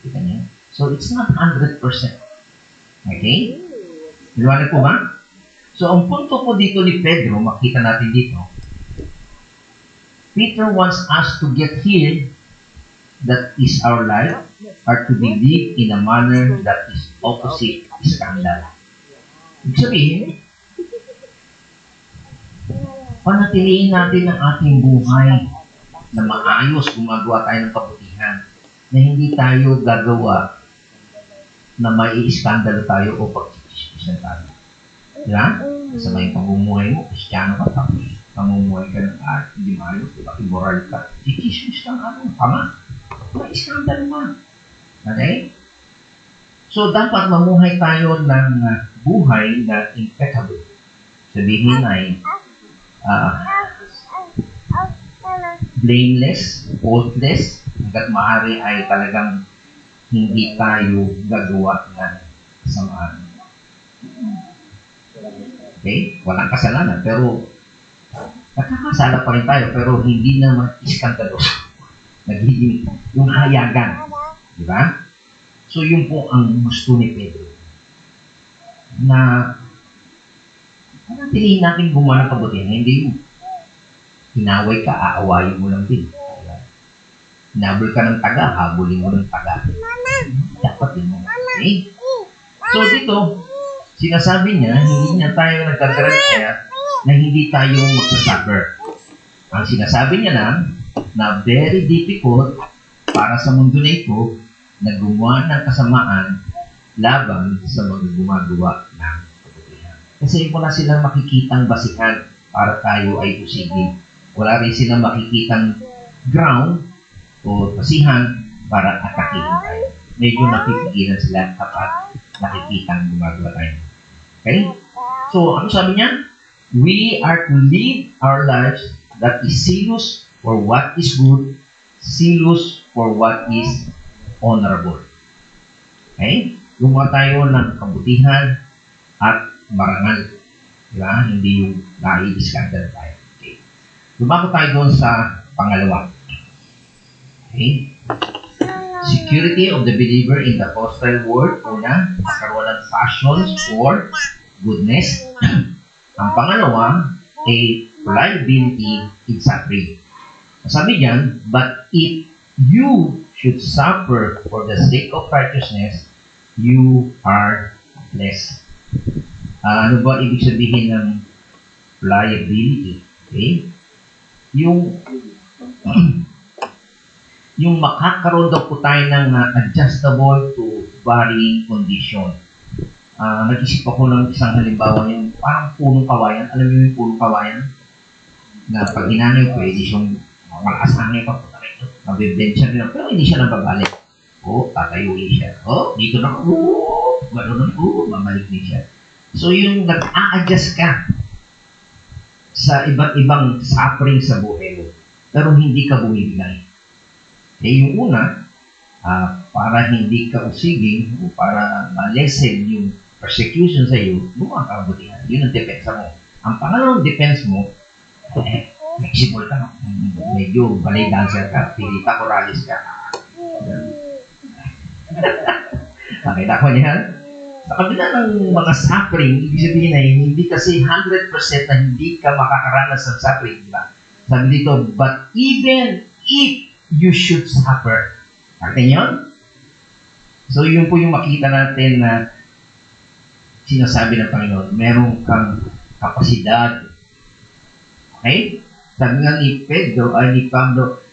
Kita niyo? So, it's not 100%. Okay? Liwanag po ba? So, ang punto po dito ni Pedro, makita natin dito, Peter wants us to get healed, that is our life, or to believe in a manner that is opposite scandal. Ibig sabihin, panatiliin natin ang ating buhay na maayos, gumagawa tayo ng kabutihan, na hindi tayo gagawa na may iskandalo tayo o pag-ispisan tayo. Diba? Sa may pamumuhay mo, Kristiyano ka, tapos pamumuhay ka ng hindi maayos, diba? Immoral ka, ikismis ka ng tama. May iskandalo mo. Okay? So, dapat mamuhay tayo ng buhay na impeccable. Sabihin ay blameless, faultless, hanggat maaari ay talagang hindi tayo gagawa ng kasamaan. Okay? Walang kasalanan, pero nagkakasala pa rin tayo, pero hindi naman iskandalo. Nagiging yung hayagan. Di ba? So, yun po ang gusto ni Pedro. Na panatilihin natin gumawa ng kabutihan. Hindi yung hinaway ka, aawayin mo lang din. Hinabol ka ng taga, habulin mo ng taga. Dapat din mo. Okay? So dito, sinasabi niya, hindi niya tayo nagkagrant na hindi tayo magsasuffer. Ang sinasabi niya lang, na very difficult para sa mundo na ito na gumawa ng kasamaan laban sa mga gumagawa ng kabutihan. Kasi wala silang makikitang basihan para tayo ay usigin. Wala rin silang makikitang ground o basihan para atakihin tayo. Medyo napipigilan sila kapag nakikitang gumagawa tayo. Okay? So, ano sabi niya? We are to live our lives that is zealous for what is good, zealous for what is honorable. Okay? Gumawa tayo ng kabutihan at marangal. Diba? Hindi yung nai-discarded tayo. Okay. Lumako tayo doon sa pangalawa. Okay? Security of the believer in the hostile world. Una, magkaroon ng passions for goodness. Ang pangalawa, a reliability in suffering. Sabi diyan, but if you should suffer for the sake of righteousness, you are blessed. Ano ba ibig sabihin ng reliability? Okay? Yung makakaroon daw po tayo ng adjustable to varying condition. Nag-isip ako ng isang halimbawa yung parang punong kawayan. Alam niyo yung punong kawayan? Na pag hinanay, pwede siyang malakas hangin pa po tayo. Mabibend siya rin. Pero hindi siya nababalik. Tatayuin siya. Dito na. Gano'n na. Mamalik din siya. So yung nag-a-adjust ka sa iba't ibang suffering sa buhay mo. Pero hindi ka bumibigay. Yung una, para hindi ka usigin o para ma-lessen yung persecution sa iyo, lumakabutihan. Yun ang depensa mo. Ang pangalawang defense mo, flexible ka. Medyo ballet dancer ka, Pirita Corrales ka. Nakita ko niyan. Sa kabila ng mga suffering, ibig sabihin na hindi kasi 100% na hindi ka makakaranas ng suffering. Diba? Sabi dito, but even if you should suffer. Nakita niyo? So, yun po yung makita natin na sinasabi ng Panginoon, meron kang kapasidad. Okay? Sabi nga ni Pedro, ni Pablo,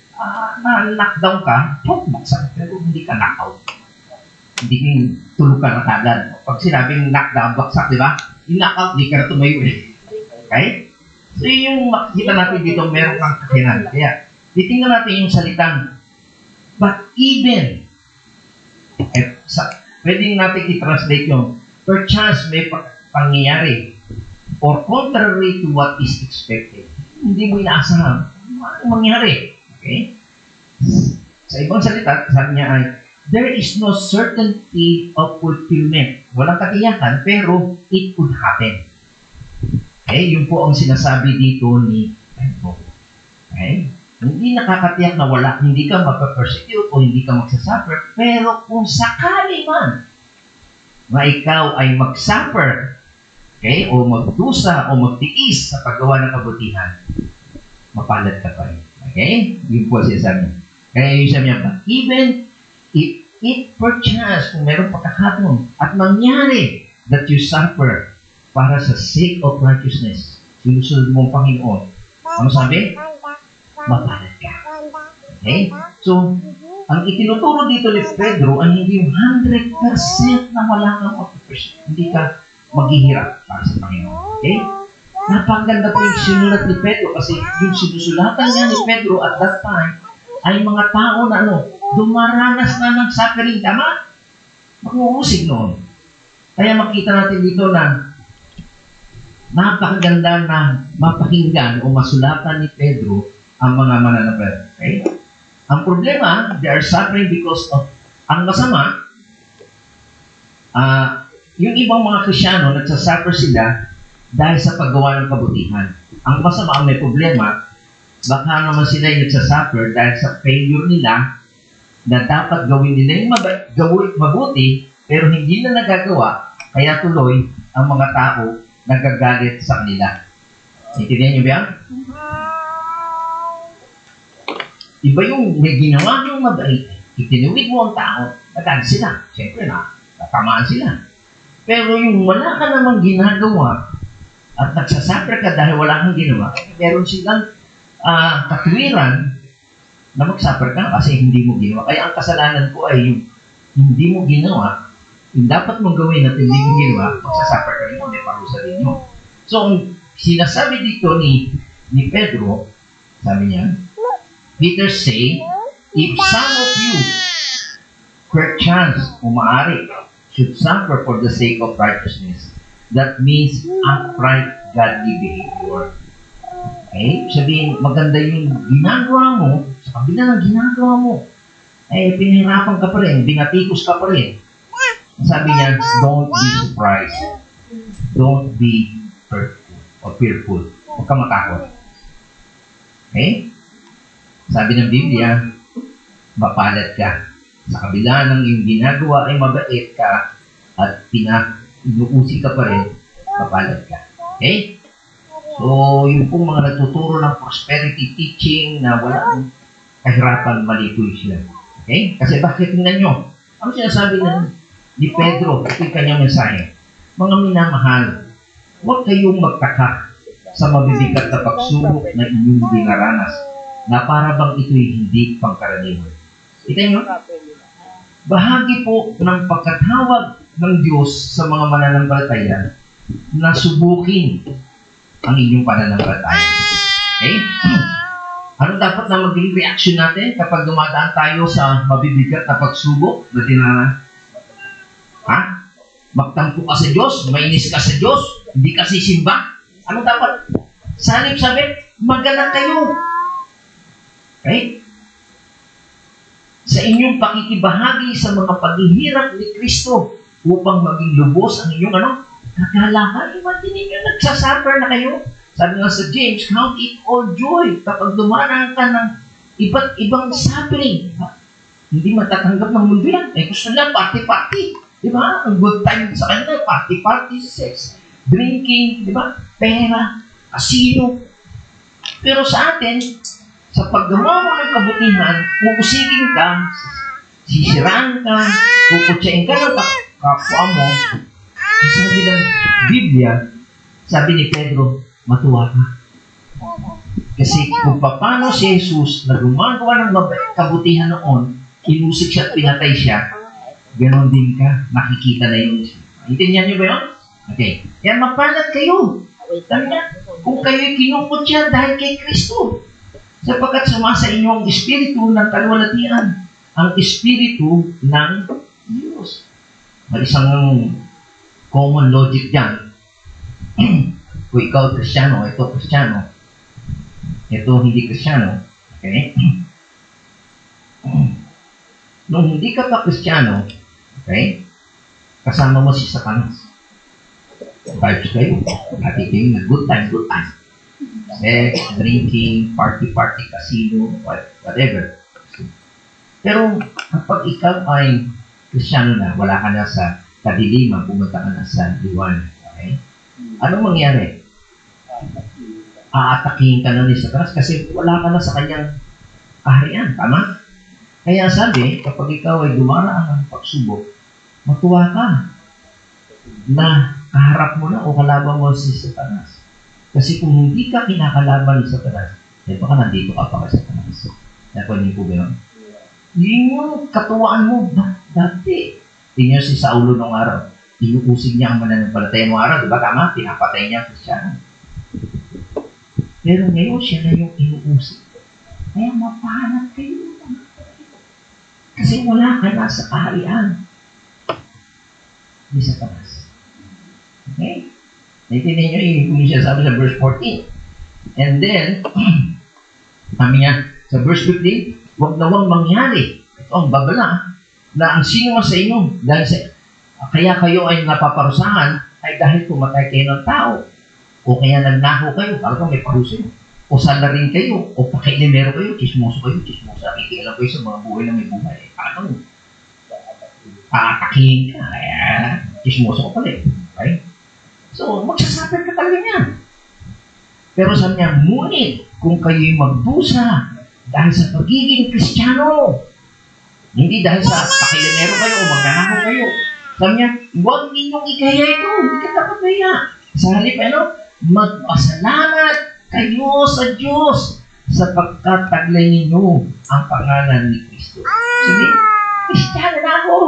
na-knockdown ka, baksak, pero hindi ka knockout. Hindi ka tulog ka na kagad. Pag sinabing knockdown, baksak, di ba? Yung knockout, di ka na tumayo eh. Okay? So, yung makikita natin dito, meron kang kakayanan. Kaya, titingnan natin yung salitang, but even, pwedeng natin i-translate yung, perchance may pangyayari or contrary to what is expected. Hindi mo inaasahan. Ano mangyari? Okay? Sa ibang salita, sabi niya ay, there is no certainty of fulfillment. Walang katiyakan, pero it could happen. Okay? Yun po ang sinasabi dito ni Pedro. Okay? Hindi nakakatiyak na wala, hindi ka mapapersecute o hindi ka magsasuffer, pero kung sakali man na ikaw ay magsuffer, okay, o magdusa o magtiis sa paggawa ng kabutihan, mapalad ka pa rin. Okay? Yun po siya sabi. Kaya yung sabi niya, but even if it perchance, kung meron pagkakataon at mangyari that you suffer para sa sake of righteousness, sinusunod mong Panginoon, ano sabi? Mapalad ka. Okay? So, ang itinuturo dito ni Pedro ay hindi yung 100% na wala kang occupation. Hindi ka maghihirap para sa Panginoon. Okay? Napaganda po yung sinulat ni Pedro kasi yung sinusulatan niya ni Pedro at that time ay mga tao na dumaranas na ng suffering. Tama? Mag-uusig noon. Kaya makita natin dito na napakaganda na mapakinggan o masulatan ni Pedro ang mga mananampalataya. Okay? Ang problema, they are suffering because of ang masama, yung ibang mga Kristyano, nagsasuffer sila dahil sa paggawa ng kabutihan. Ang masama, ang may problema, baka naman sila yung nagsasuffer dahil sa failure nila na dapat gawin nila yung mabuti, pero hindi na nagagawa, kaya tuloy ang mga tao nagagalit sa kanila. Intindihan niyo ba yan? Iba yung may ginawa ng mabait, itinuwid mo ang tao, nagalit sila. Siyempre natamaan sila. Pero yung wala ka namang ginagawa at nagsasuffer ka dahil wala kang ginawa, meron silang katwiran na magsuffer ka kasi hindi mo ginawa. Kaya ang kasalanan ko ay yung hindi mo ginawa, yung dapat mong gawin at hindi mo ginawa, magsasuffer ka rin, may parusa rin mo. So, ang sinasabi dito ni Pedro, sabi niya, Peter say, if some of you, perchance, umaari, should suffer for the sake of righteousness, that means upright, godly behavior. Okay? Sabihin, maganda yung ginagawa mo, sa kabila ng ginagawa mo, eh, pinahirapan ka pa rin, binatikos ka pa rin. Sabi niya, don't be surprised. Don't be hurtful or fearful. Huwag ka matakot. Okay? Sabi ng Biblia, mapalad ka. Sa kabila ng iyong ginagawa ay mabait ka at inuusi ka pa rin, mapalad ka. Okay? So, yung pong mga natuturo ng prosperity teaching na walang kahirapan, malitoy sila. Okay? Kasi bakit tingnan nyo? Ano sinasabi ni Pedro? Ito yung kanyang mensahe. Mga minamahal, huwag kayong magtaka sa mabibigat na pagsubok na inyong dinaranas na para bang ito'y hindi pangkaraniwan. Kita nyo? Bahagi po ng pagkatawag ng Diyos sa mga mananampalataya na subukin ang inyong pananampalataya. Okay? Ano dapat na maging reaction natin kapag dumadaan tayo sa mabibigat na pagsubok na dinaranas? Ha? Magtampo ka sa Diyos? Mainis ka sa Diyos? Hindi ka sisimba? Ano dapat? Salip sabi, magalang kayo. Okay? Sa inyong pakikibahagi sa mga paghihirap ni Kristo upang maging lubos ang inyong kagalakan. Imagine nyo, nagsasuffer na kayo. Sabi nga sa James, count it all joy kapag dumarang ka ng iba't ibang suffering. Hindi matatanggap ng mundo yan. Eh, gusto nila party-party. Di ba? Ang good time sa kanila, party-party, sex, drinking, di ba? Pera, casino. Pero sa atin, sa paggawa mo ng kabutihan, uusigin ka, sisiraan ka, puputsain ka ng kapwa mo. Sabi ng Biblia, sabi ni Pedro, matuwa ka. Kasi kung paano si Jesus na gumagawa ng kabutihan noon, inusig siya at pinatay siya, ganon din ka, nakikita na yung intindihan niyo ba yun? Okay. Kaya mapalad kayo. Sabi niya, kung kayo'y kinukutya dahil kay Kristo, sapagkat sumasa inyo ang espiritu ng kalwalatian, ang espiritu ng Diyos. May isang common logic dyan. kung ikaw Kristiyano, ito Kristiyano, ito hindi Kristiyano, okay? Nung hindi ka pa Kristiyano, okay, kasama mo si Satanas. Vibes kayo. Lagi kayong na good time, good time. Sex, drinking, party, casino, whatever. Pero kapag ikaw ay Kristiyano na, wala ka na sa kadiliman, pumunta ka na sa liwanag. Okay? Anong mangyari? Aatakihin ka na ni Satanas kasi wala ka na sa kanyang kaharian. Tama? Kaya sabi, kapag ikaw ay dumaraan ng pagsubok, matuwa ka na kaharap mo na o kalaban mo si Satanas. Kasi kung hindi ka kinakalaban ni Satanas, eh baka nandito ka pa kay Satanas. Nakunin po ba yun? Yun yung katuwaan mo dati. Tingnan si Saulo nung araw. Inuusig niya ang mananampalataya nung araw. Diba tama? Pinapatay niya ang Kristiyano. Pero ngayon siya na yung inuusig. Kaya mapahanap kayo. Kasi wala ka na sa kaharian ni Satanas. Okay? Naintindihan nyo yung siya sabi sa verse 14. And then, sabi niya, sa verse 15, huwag na huwag mangyari. Ito ang babala, na ang sino sa inyo, dahil sa, kaya kayo ay napaparusahan, ay dahil pumatay kayo ng tao, o kaya nagnakaw kayo, parang may parusa yun, o salarin kayo, o pakailimero kayo, chismoso, nakikialam kayo sa mga buhay na may buhay. Parang, aatakihin ka, kaya chismoso ka pala eh. Okay? So, magsasuffer ka talaga niyan. Pero sabi niya, ngunit kung kayo'y magdusa dahil sa pagiging Kristiyano, hindi dahil sa pakilimero kayo o magnanakaw kayo. Sabi niya, huwag ninyong ikaya ito. Hindi ka dapat kaya. Sa halip, magpasalamat kayo sa Diyos sapagkat taglay ninyo ang pangalan ni Kristo. Sabi, Kristiyano na ako.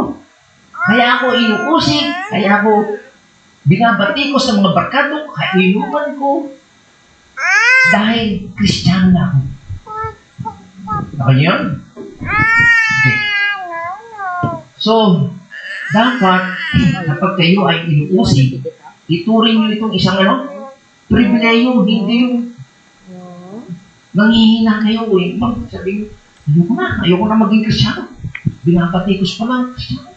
Kaya ako inuusig, kaya ako binabati ko sa mga barkado, kainuman ko, dahil Kristiyano na ako. Ako yun? Okay. So, dapat, kapag kayo ay inuusig, ituring nyo itong isang pribileyo, hindi yung nanghihina kayo. Sabi nyo, ayoko na maging Kristiyano. Binabati ko sa mga Kristiyano.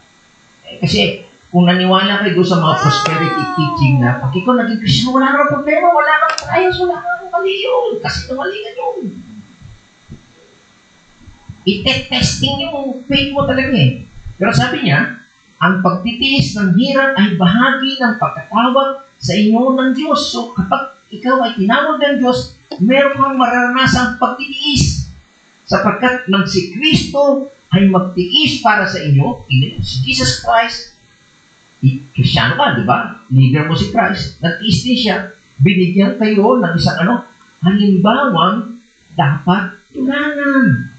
Kasi, kung naniwala kayo sa mga prosperity teaching na pag ikaw naging Kristiyano, wala kang problema, wala kang trials, wala kang mali yun. Kasi nawalingan yun. Ite-testing yung faith mo talaga eh. Pero sabi niya, ang pagtitiis ng hirap ay bahagi ng pagkatawag sa inyo ng Diyos. So kapag ikaw ay tinawag ng Diyos, meron kang mararanasang pagtitiis. Sapagkat nang si Kristo ay magtiis para sa inyo, si Jesus Christ, Kristiyano ka, di ba? Leader mo si Christ. Nag-tiis din siya. Binigyan kayo ng isang halimbawang dapat tulanan.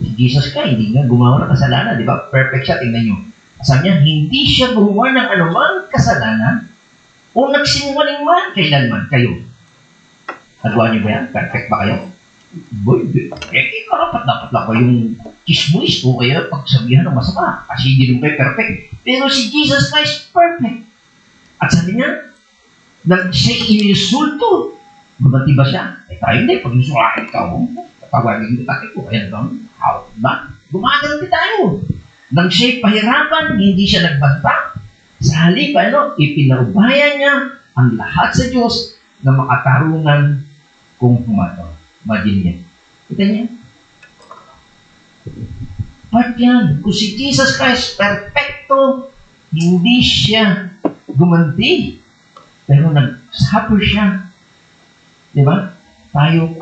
Si Jesus ka, hindi nga gumawa ng kasalanan, di ba? Perfect siya, tingnan nyo. Sabi niya, hindi siya gumawa ng anumang kasalanan o nagsinungaling man kailanman kayo. Nagawa niyo ba yan? Perfect ba kayo? Boy, karapat dapat lang kayong chismois o kaya pagsabihan ng masama. Kasi hindi naman kayo perfect. Pero si Jesus Christ, perfect. At sabi niya, siya'y inisulto. Gumanti ba siya? Tayo hindi. Pag nusulahin ikaw, tatawagin kita ko. Kaya ba? Gumagano tayo. Nang siya'y pahirapan, hindi siya nagbanta. Sa halip, ipinaubayan niya ang lahat sa Diyos na makatarungan kung madinyan. Kita niya? Part yan. Kung si Jesus Christ, perfecto, hindi siya gumanti. Pero nag-suffer siya. Diba? Tayo,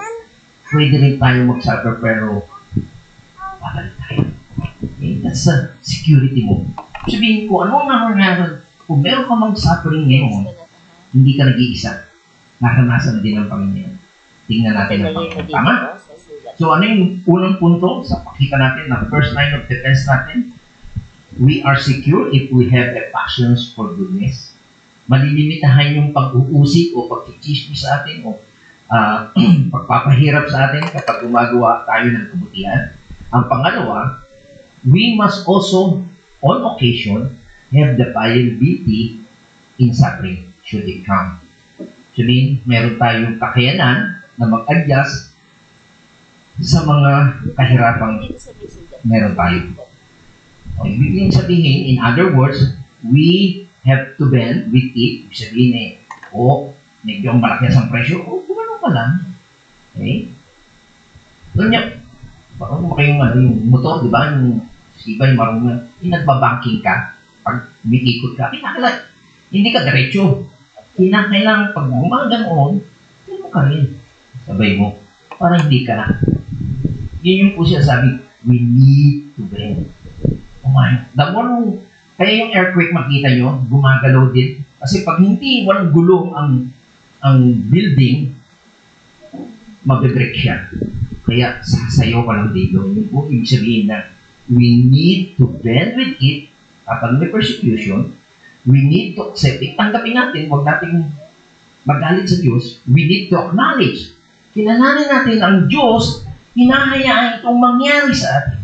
pwede rin tayo mag-suffer, pero babalik tayo. Okay? That's the security mo. Sabihin ko, ano naman, kung meron ka mag-suffering ngayon, hindi ka nag-iisa. Naranasan din ng Panginoon. Tingnan natin ang Panginoon. Tama? So, ano yung unang punto sa pakita natin na first line of defense natin? We are secure if we have a passions for goodness. Malilimitahan yung pag-uusik o pag-chismis sa atin o pagpapahirap sa atin kapag gumagawa tayo ng kabutihan. Ang pangalawa, we must also, on occasion, have the pliability in suffering. should it come. Actually, meron tayong kakayanan na mag-adjust sa mga kahirapang meron tayo. Ibig sabihin, in other words, we have to bend with it. Ibig sabihin medyo malaki ang presyo, gumano ka lang. Okay? Doon niya, baka mo yung motor, di ba? Yung iba yung marunong, yung nagbabanking ka, pag umiikot ka, hindi ka diretso. Kinakailangan pag gumaganoon, mo ka rin. Sabay mo, para hindi ka. Yun yung po siya sabi, we need to bend. The more, kaya yung earthquake makita nyo, gumagalaw din. Kasi pag hindi walang gulong ang building, mabe-break siya. Kaya sasayaw ka lang dito. Yung po ibig sabihin na we need to bend with it kapag may persecution. We need to accept it. Tanggapin natin, huwag natin magalit sa Diyos. We need to acknowledge. Kilalanin natin ang Diyos, hinahayaan itong mangyari sa atin.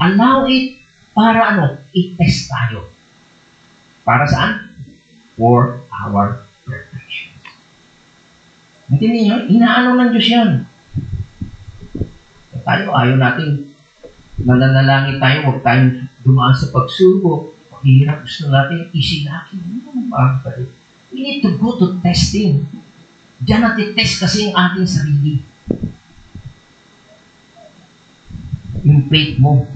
Allow it para i-test tayo. Para saan? For our perfection. Hindi niyo, inaano ng Diyos yan. Tayo, ayaw natin nananalangin tayo, huwag tayong dumaan sa pagsubok. Hirap, gusto natin isinaki. We need to go to testing. Diyan natin test kasi yung ating sarili. Yung faith mo.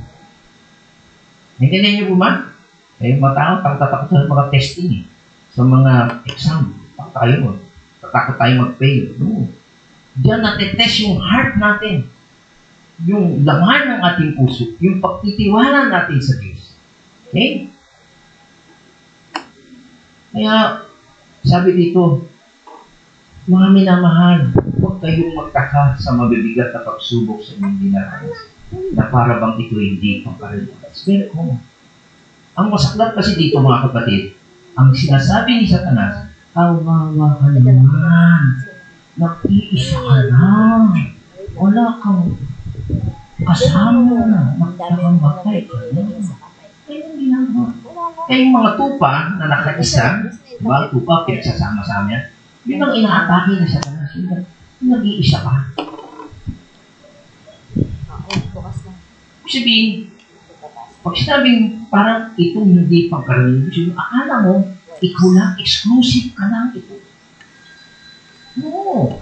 Naintindihan niyo po ba? Mga tao, tatakot sa mga testing eh. Sa mga exam. Tatakot tayo mag-fail. No. Diyan natin test yung heart natin. Yung laman ng ating puso. Yung pagtitiwala natin sa Diyos. Okay? Kaya, sabi dito, mga minamahal, huwag kayong magtaka sa mabibigat na pagsubok sa inyong dinaranas na para bang ito hindi pangkaraniwan. Very common. Ang masaklat kasi dito mga kapatid, ang sinasabi ni Satanas, kawawa ka naman, nag-iisa ka lang, wala kang kasama, magkakamatay ka lang. Kaya yung ginagawa. Kaya yung mga tupa na nakaisa, diba, tupa, pinagsasama-sama yan, yun ang inaatake ni Satanas. Nag-iisa ka. Sabihin, pag sinabing parang itong hindi pangkaraniwan, akala mo, ikaw lang, exclusive ka lang ito. No.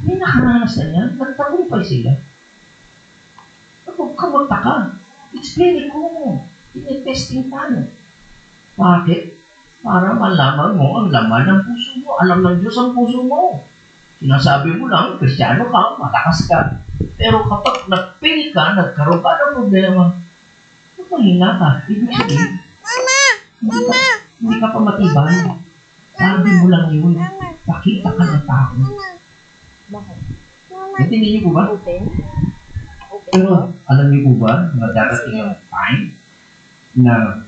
May nakaranas na yan, nagtagumpay sila. Huwag ka magtaka. It's very common. Tinetesting tayo. Bakit? Para malaman mo ang laman ng puso mo. Alam ng Diyos ang puso mo. Sinasabi mo lang, Kristiyano ka, malakas ka. Pero kapag nag-fail ka, nagkaroon ka ng problema, mahina ka. Ibig sabihin, hindi ka pa matibay. Sabi mo lang yun, pakita ka ng tao. Natindihan niyo po ba? Pero alam niyo po ba, na darating ang time na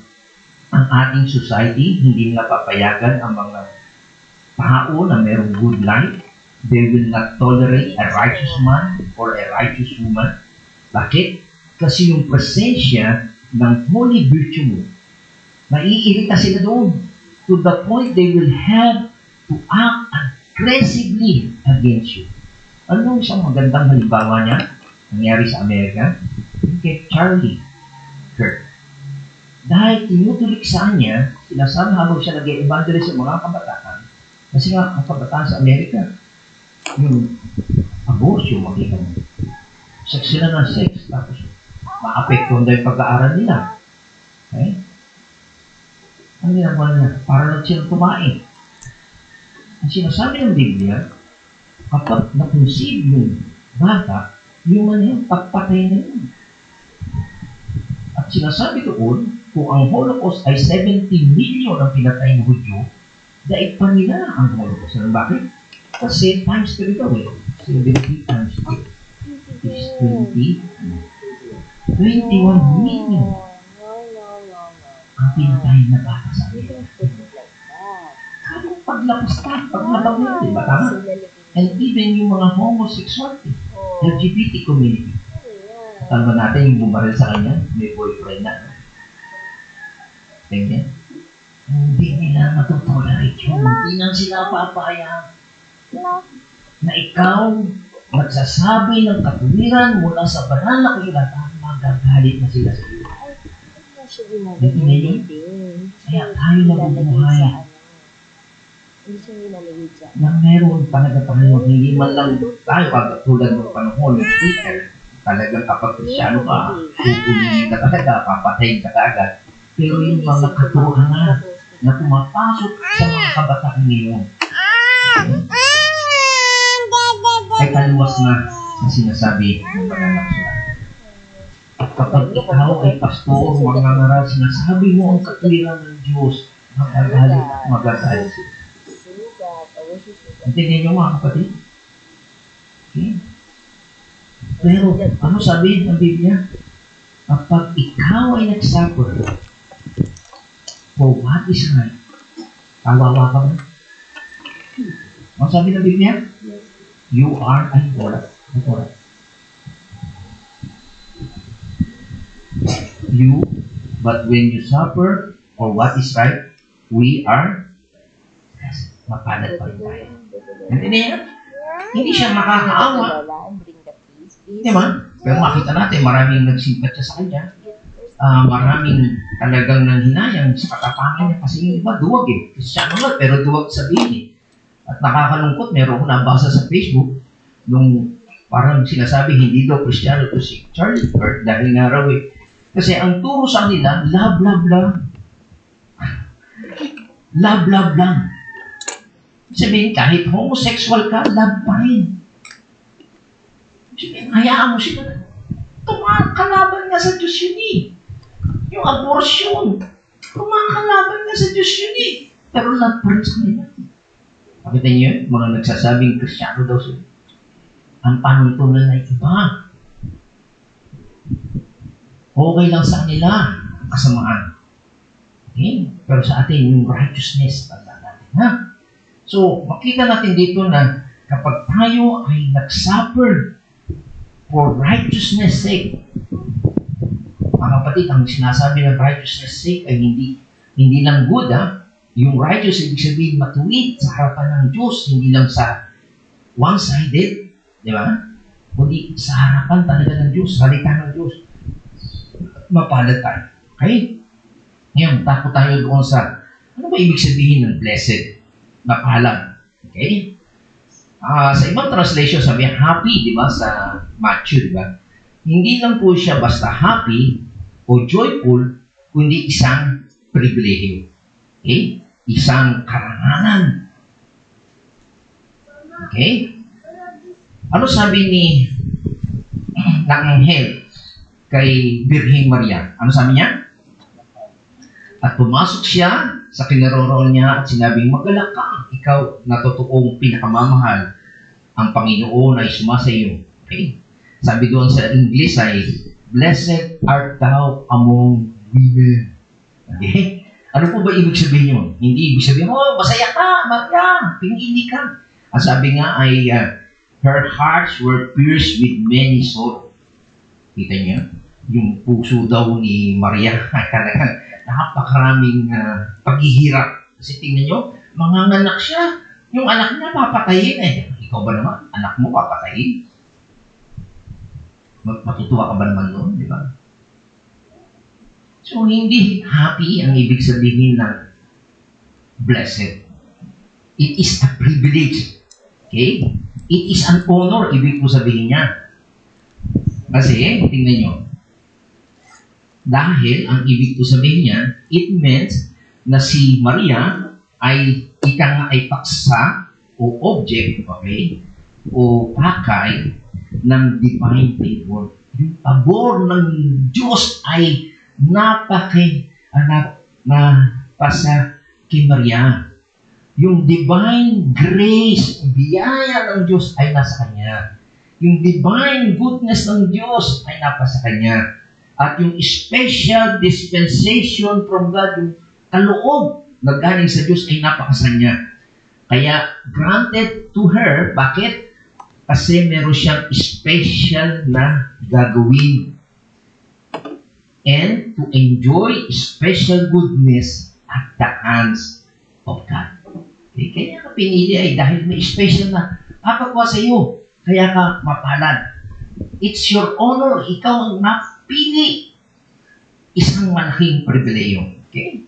ang ating society hindi na papayagan ang mga tao na mayroong good life. They will not tolerate a righteous man or a righteous woman. Bakit? Kasi yung presensya ng holy virtue mo, naiirita sila doon to the point they will have to act aggressively against you. Ano isang magandang halimbawa niya? Nangyari sa Amerika? Kay Charlie Kirk. Dahil tinutulik sa niya, sinasabi habang siya nag-evangelize sa mga kabataan. Kasi nga, ang kabataan sa Amerika, yung abortion, makita mo. Sex sila ng sex, tapos maapektuhan dahil pag-aaral nila. Okay? Ang ginagawa nila, para lang silang tumain. Ang sinasabi ng Biblia, kapag na-conceive yung bata, yung man yung pagpatay na yun. At sinasabi doon, kung ang Holocaust ay 70 million ang pinatay ng Hudyo, daig pa nila ang Holocaust. Bakit? Kasi times 3 ito eh. 70 times 3 is 21 million ang pinatay na bata sa amin. Kaya paglapastan, paglabag nila, diba tama? And even yung mga homosexuality, LGBT community. Tama natin yung bumaril sa kanya, may boyfriend na. Tingnan. Hindi nila matutolerate yun. Hindi na sila papayag na ikaw magsasabi ng katuwiran mula sa banal na kasulatan, magagalit na sila sa iyo. Hindi na yun. Kaya tayo nabubuhay na meron talaga tayo, hindi man lang tayo pagkatulad ng panahon ng Peter, talagang kapag Kristyano ka, kukulihin ka talaga, papatayin ka agad. Pero yung mga katuruan na pumapasok sa mga kabataan ngayon, ay kaluwas na sa sinasabi ng banal na kasulatan. Kapag ikaw ay pastor, mga ngaral, sinasabi mo ang katuwiran ng Diyos, magagalit sila. Intindihin niyo mga kapatid? Okay? Pero, ano sabi ng Biblia? Kapag ikaw ay nagsuffer for what is right, kawawa ka ba? Ano sabi ng Biblia? You are important. But when you suffer for what is right, we are mapalad pa rin tayo. Hindi siya makakaawa. Di ba? Pero makita natin, maraming nagsimpatya sa kanya. Maraming talagang nanghinayang sa katapangan niya. Kasi yung iba, duwag eh. Kristyano nga, pero duwag sabihin eh. At nakakalungkot, meron ko nabasa sa Facebook, nung parang sinasabi, hindi daw Kristyano to si Charlie Kirk dahil nga raw eh. Kasi ang turo sa nila, love, love, love. Love, love, love. Sabihin, kahit homosexual ka, love pa rin. Sabihin, hayaan mo sila. Tumakalaban nga sa Diyos yun eh. Yung abortion, tumakalaban nga sa Diyos yun eh. Pero love pa rin sa nila. Pakita niyo yun, mga nagsasabing Kristyano daw sila. Ang panuntunan na iba. Okay lang sa kanila ang kasamaan. Okay? Pero sa atin, yung righteousness, tanda natin, ha? So, makita natin dito na kapag tayo ay nagsuffer for righteousness sake, mga kapatid, ang sinasabi ng righteousness sake ay hindi lang good, ha? Yung righteous, ibig sabihin matuwid sa harapan ng Diyos, hindi lang sa one-sided, di ba? Kundi sa harapan talaga ng Diyos, salita ng Diyos. Mapalad tayo. Okay? Ngayon, takot tayo doon sa, ano ba ibig sabihin ng blessed? Mapalad. Okay? Sa ibang translation, sabi happy, di ba? Sa Matthew, di ba? Hindi lang po siya basta happy o joyful, kundi isang pribilehiyo. Okay? Isang karangalan. Okay? Ano sabi ng anghel kay Birheng Maria? Ano sabi niya? At pumasok siya sa kinaroroonan niya at sinabing, magalak ka, ikaw na totoong pinakamamahal, ang Panginoon ay sumasa iyo. Okay? Sabi doon sa English ay, blessed art thou among women. Okay? Ano po ba ibig sabihin yun? Hindi ibig sabihin, oh, masaya ka, Maria, pinili ka. Ang sabi nga ay, her hearts were pierced with many sorrows. Kita niyo? Yung puso daw ni Maria ay talagang napakaraming paghihirap. Kasi tingnan nyo, manganganak siya. Yung anak niya papatayin eh. Ikaw ba naman? Anak mo papatayin? Matutuwa ka ba naman noon? Di ba? So, hindi happy ang ibig sabihin ng blessed. It is a privilege. Okay? It is an honor, ibig po sabihin niya. Kasi, tingnan nyo, dahil ang ibig po sabihin niya, it meant na si Maria ay ay paksa o object, okay, o pakay ng divine favor. Yung pabor ng Diyos ay napasa kay Maria. Yung divine grace, biyaya ng Diyos ay nasa Kanya. Yung divine goodness ng Diyos ay napasa Kanya. At yung special dispensation from God, yung kaloob na galing sa Diyos ay napakasa niya. Kaya granted to her, bakit? Kasi meron siyang special na gagawin. And to enjoy special goodness at the hands of God. Okay? Kaya ka pinili ay dahil may special na papakuha sa iyo. Kaya ka mapalad. It's your honor. Ikaw ang napili. Isang malaking pribileyo. Okay?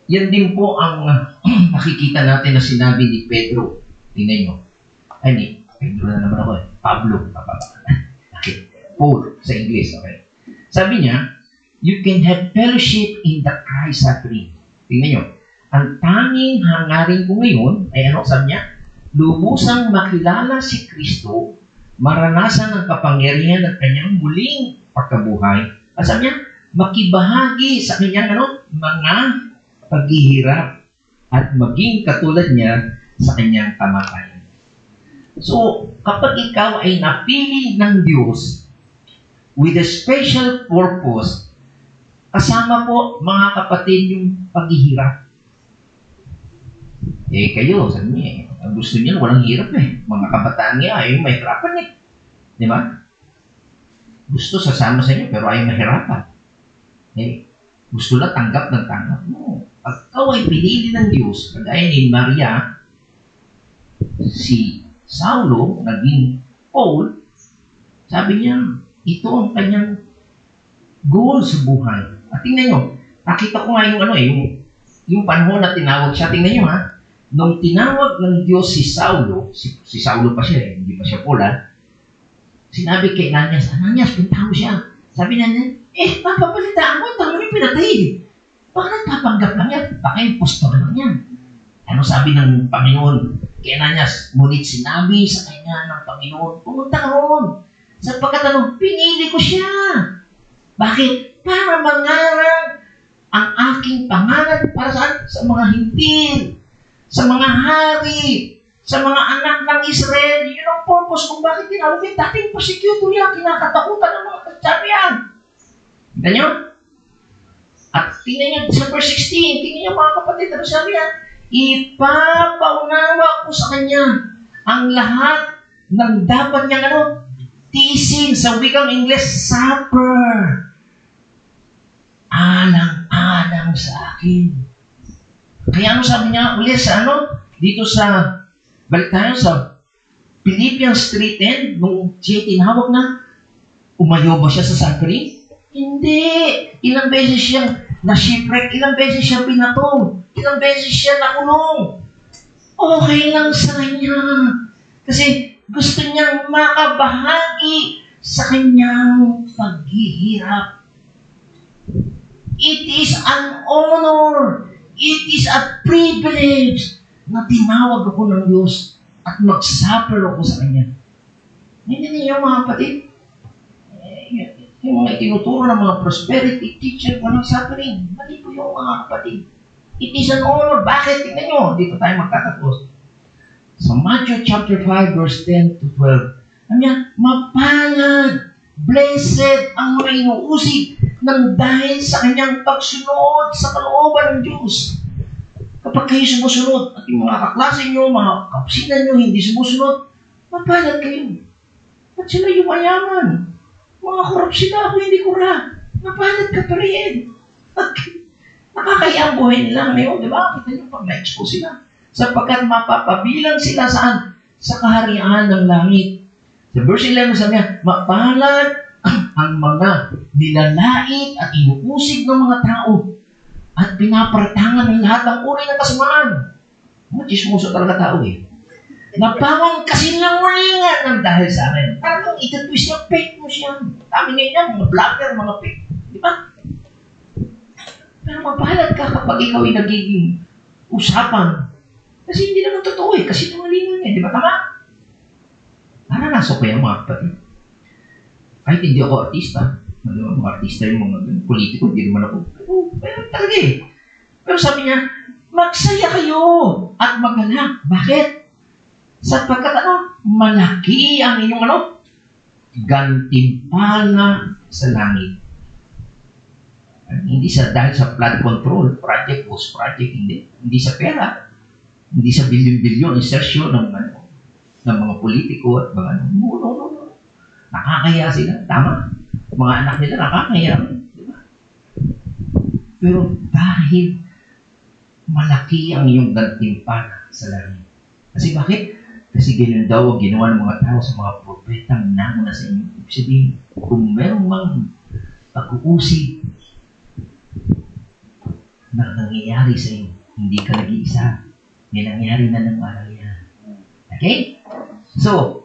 Yan din po ang nakikita natin na sinabi ni Pedro. Tingnan nyo. Ay, Pedro na naman ako eh. Pablo. Okay. Paul sa English. Okay. Sabi niya, you can have fellowship in the Christ suffering. Tingnan nyo. Ang tanging hangarin ko ngayon ay ano sabi niya? Lubusang makilala si Kristo, maranasan ang kapangyarihan ng kanyang muling pagkabuhay. At sabi niya, makibahagi sa kanyang mga paghihirap at maging katulad niya sa kanyang kamatayan. So, kapag ikaw ay napili ng Diyos with a special purpose, kasama po, mga kapatid, yung paghihirap. Eh, kayo, sabi niya, ang gusto niya, walang hirap eh. Mga kabataan niya, ayaw mahirapan eh. Di ba? Gusto sasama sa inyo, pero ayaw mahirapan. Eh, gusto lang tanggap ng tanggap. No. Pag ikaw ay pinili ng Diyos, kagaya ni Maria, si Saulo, naging Paul, sabi niya, ito ang kanyang goal sa buhay. At tingnan nyo, nakita ko nga yung panahon na tinawag siya. Tingnan nyo ha, nung tinawag ng Diyos si Saulo, si Saulo pa siya hindi pa siya Paul ha, sinabi kay Ananias, pintaho siya. Sabi niya, papapalitaan mo, tama yung pinatay. Baka nagpapanggap lang yan, baka yung postor lang yan. Ano sabi ng Panginoon kay Ananias? Ngunit sinabi sa kanya ng Panginoon, pumunta ka roon. Sapagkat pinili ko siya. Bakit? Para mangarang ang aking pangalan para saan? Sa mga hintil, sa mga hari, sa mga anak ng Israel. Yun ang purpose kung bakit tinawag yung dating persecutor yan, kinakatakutan ng mga Kristiyano yan. Tignan nyo? At tingnan nyo sa verse 16, tingnan nyo mga kapatid, ano sabi yan? Ipapaunawa ko sa kanya ang lahat ng dapat niyang tiisin, sa wikang Ingles, suffer. Alang-alang sa akin. Kaya ano sabi niya ulit sa dito sa, balik tayo sa Philippians 3:10, nung siya tinawag na, umayo ba siya sa suffering? Hindi. Ilang beses siyang na-shipwreck, ilang beses siya pinatong, ilang beses siya nakulong. Okay lang sa kanya. Kasi gusto niyang makabahagi sa kanyang paghihirap. It is an honor. It is a privilege na tinawag ako ng Diyos at mag-suffer ako sa Kanya. Hindi niyo mga kapatid. Yung mga itinuturo ng mga prosperity teacher, walang suffering. Mali po yung mga kapatid. It is an honor. Bakit? Tingnan nyo. Dito tayo magtatapos. Sa Matthew chapter 5, verse 10 to 12. Ano yan? Mapalad, blessed ang mga inuusig ng dahil sa kanyang pagsunod sa kalooban ng Diyos. Kapag kayo sumusunod at yung mga kaklase nyo, mga kapsinan nyo hindi sumusunod, mapalad kayo. At sila yung mayaman. Mga korap sila, ako hindi kura. Mapalad ka pa rin. Nakakaya ang buhay nila ngayon, di ba? Kita nyo pag na-expose sila. Sapagkat mapapabilang sila saan? Sa kaharian ng langit. Sa verse 11 sabi niya, mapalad ang mga nilalait at inuusig ng mga tao at pinapartangan ng lahat ng uri ng kasamaan. Chismoso talaga tao eh. Napawang kasinungalingan ng dahil sa akin. Parang itatwist yung fake news yan. Kami ngayon mga vlogger, mga fake. Di ba? Pero mapalad ka kapag ikaw ay nagiging usapan. Kasi hindi naman totoo eh. Kasinungalingan yan. Di ba tama? Naranaso ko yan mga kapatid. Kahit hindi ako artista, mga artista yung mga politiko, hindi naman ako, pero talaga eh. Pero sabi niya, magsaya kayo at magalak. Bakit? Sapagkat malaki ang inyong gantimpala sa langit. Hindi dahil sa flood control, project, post-project, hindi sa pera, hindi sa bilyon-bilyon, insertion ng mga politiko at mga no. Nakakaya sila. Tama. Mga anak nila nakakaya. Diba? Pero dahil malaki ang iyong gantimpala sa langit. Kasi bakit? Kasi ganun daw ang ginawa ng mga tao sa mga propetang nauna sa inyo. Ibig sabihin, kung merong mang pag-uusig na nangyayari sa inyo, hindi ka nag-iisa. May nangyari na ng araw yan. Okay? So,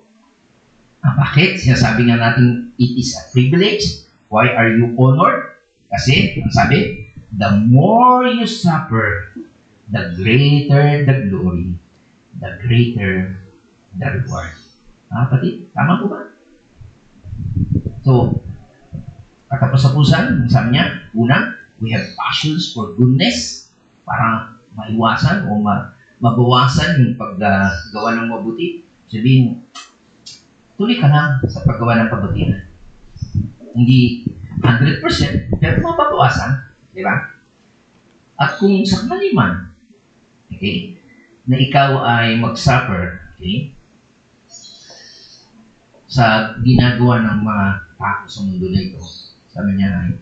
bakit? Sinasabi nga natin, it is a privilege. Why are you honored? Kasi, ang sabi, the more you suffer, the greater the glory, the greater the reward. Kapatid, tama po ba? So, katapusan, sabi niya, una, we have passions for goodness para maiwasan o mabawasan yung paggawa ng mabuti. Sabihin, tuloy ka na sa paggawa ng kabutihan. Hindi 100%, pero mababawasan. Di ba? At kung sakali man, okay, na ikaw ay mag-suffer, okay, sa ginagawa ng mga tao sa mundo na ito, sabi niya ay,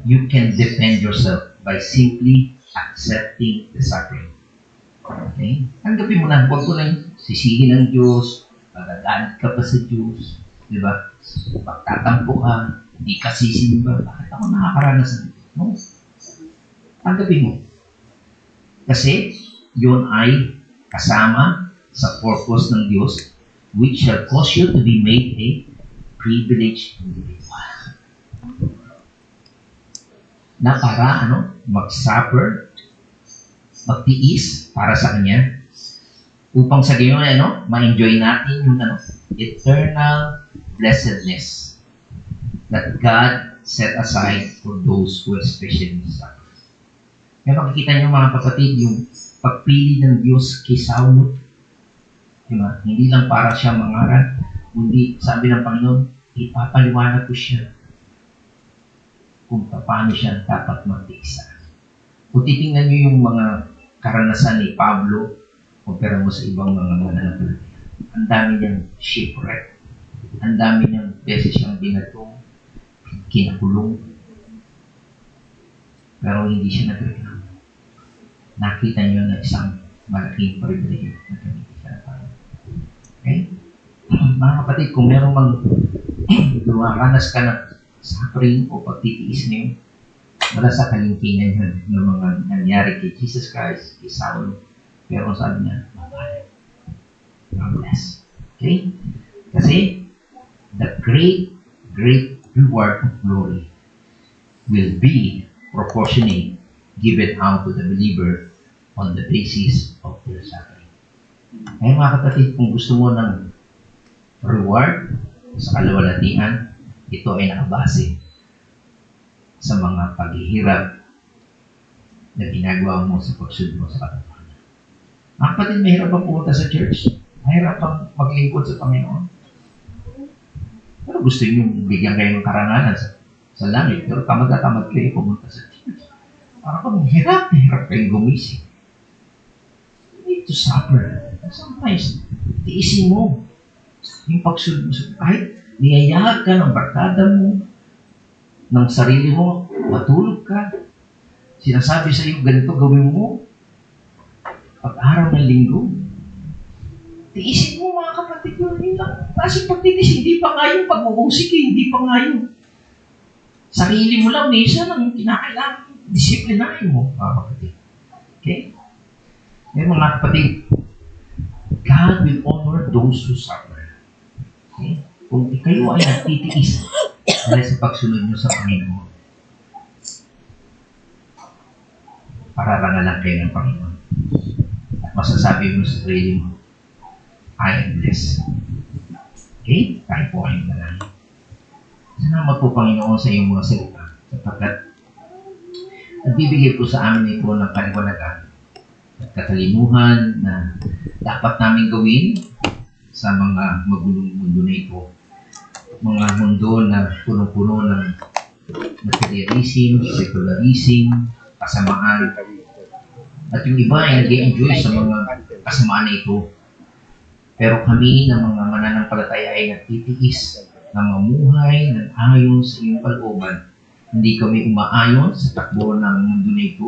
you can defend yourself by simply accepting the suffering. Okay? Tanggapin mo na, huwag ko lang sisihin ng Diyos, magagalit ka pa sa Diyos, di ba? Magtatampo ka, hindi ka sisimba, bakit ako nakakaranas ng ito? No? Tanggapin mo. Kasi, yun ay kasama sa purpose ng Diyos, which shall cause you to be made a privileged individual. Na para, mag-suffer, magtiis para sa Kanya, upang sa gayon, ma-enjoy natin yung, eternal blessedness that God set aside for those who especially suffer. Kaya makikita niyo mga kapatid, yung pagpili ng Diyos kay Saulo, diba? Hindi lang para siya mangaral, kundi sabi ng Panginoon, ipapaliwanag ko siya kung paano siya dapat magtiisa. Kung titingnan niyo yung mga karanasan ni Pablo, kumpara mo sa ibang mga mananampalataya, ang dami niyang shipwreck, ang dami niyang beses siyang binato, kinakulong, pero hindi siya nagreklamo. Nakita niyo na isang malaking privilege na gamitin siya na parang. Okay? Mga kapatid, kung meron mang lumaranas ka ng suffering o pagtitiis niyo, wala sa kalingkingan yun ng mga nangyari kay Jesus Christ, kay Saulo. Pero sabi niya, mabalik. God bless. Okay? Kasi, the great reward of glory will be proportionate given out to the believer on the basis of their suffering. Ngayon mga kapatid, kung gusto mo ng reward sa kalawalatian, ito ay nakabase sa mga paghihirap na ginagawa mo sa pagsunod mo sa katotohanan. Mga kapatid, mahirap ang pumunta sa church. Mahirap ang maglingkod sa Panginoon. Pero gusto nyo bigyan kayo ng karangalan sa langit, pero tamad kayo pumunta sa church. Para kung hirap kayong gumising. You need to suffer. Sometimes, tiisin mo yung pagsunod mo. Kahit niyayahag ka ng barkada mo, ng sarili mo, matulog ka, sinasabi sa iyo, ganito gawin mo, pag-araw ng linggo, tiisin mo mga kapatid yun, yun lang. Kasi pagtitis, hindi pa nga yung pag-uusik, hindi pa nga yung sarili mo lang, minsan ang kinakailangan, disiplinahin mo, mga kapatid. Okay? Ngayon mga kapatid, God will honor those who suffer. Okay? Kung kayo ay nagtitiis dahil sa pagsunod nyo sa Panginoon, pararangalan kayo ng Panginoon. At masasabi mo sa sarili mo, I am blessed. Okay? Tayo po kayong manalangin. Salamat po, Panginoon, sa iyong mga salita. Sapagkat nagbibigay po sa amin ito ng kaliwanagan at katalinuhan na dapat namin gawin sa mga magulong mundo na ito. Mga mundo na puno-puno ng materialism, secularism, kasamaan. At yung iba ay nag-enjoy sa mga kasamaan na ito. Pero kami ng mga mananampalataya ay nagtitiis na mamuhay ng ayon sa iyong kalooban Hindi kami umaayon sa takbo ng mundo na ito,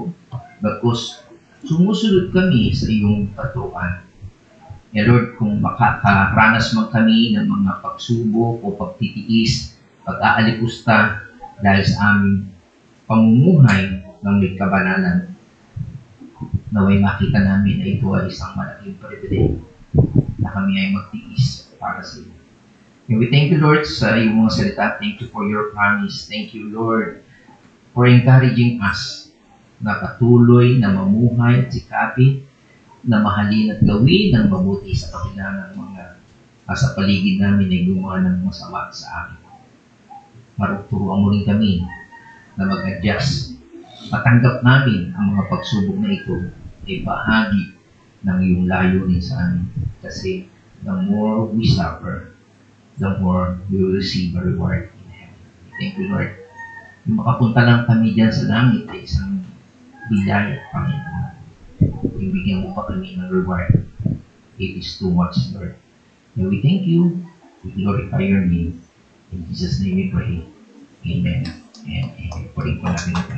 bagkus sumusunod kami sa iyong paturuan. Lord, kung makakaranas man kami ng mga pagsubok o pagtitiis, pag-aalipusta dahil sa aming pamumuhay ng may kabanalan, naway makita namin na ito ay isang malaking privilege na kami ay magtiis para sa iyo. And we thank you, Lord, sa iyong mga salita. Thank you for your promise. Thank you, Lord, for encouraging us na patuloy na mamuhay at sikapin, na mahalin at gawin ng mabuti sa kabila ng mga sa paligid namin ay gumawa ng masama sa amin. Turuan mo rin kami na mag-adjust. Matanggap namin ang mga pagsubok na ito ay bahagi ng iyong layunin sa amin. Kasi the more we suffer, the more we will receive a reward in heaven. Thank you, Lord. Yung makapunta lang kami dyan sa langit ay isang biyaya, Panginoon. Yung bigyan mo pa kami ng reward. It is too much, Lord. And we thank you. We glorify your name. In Jesus' name we pray. Amen. And amen. Pwede po natin ito.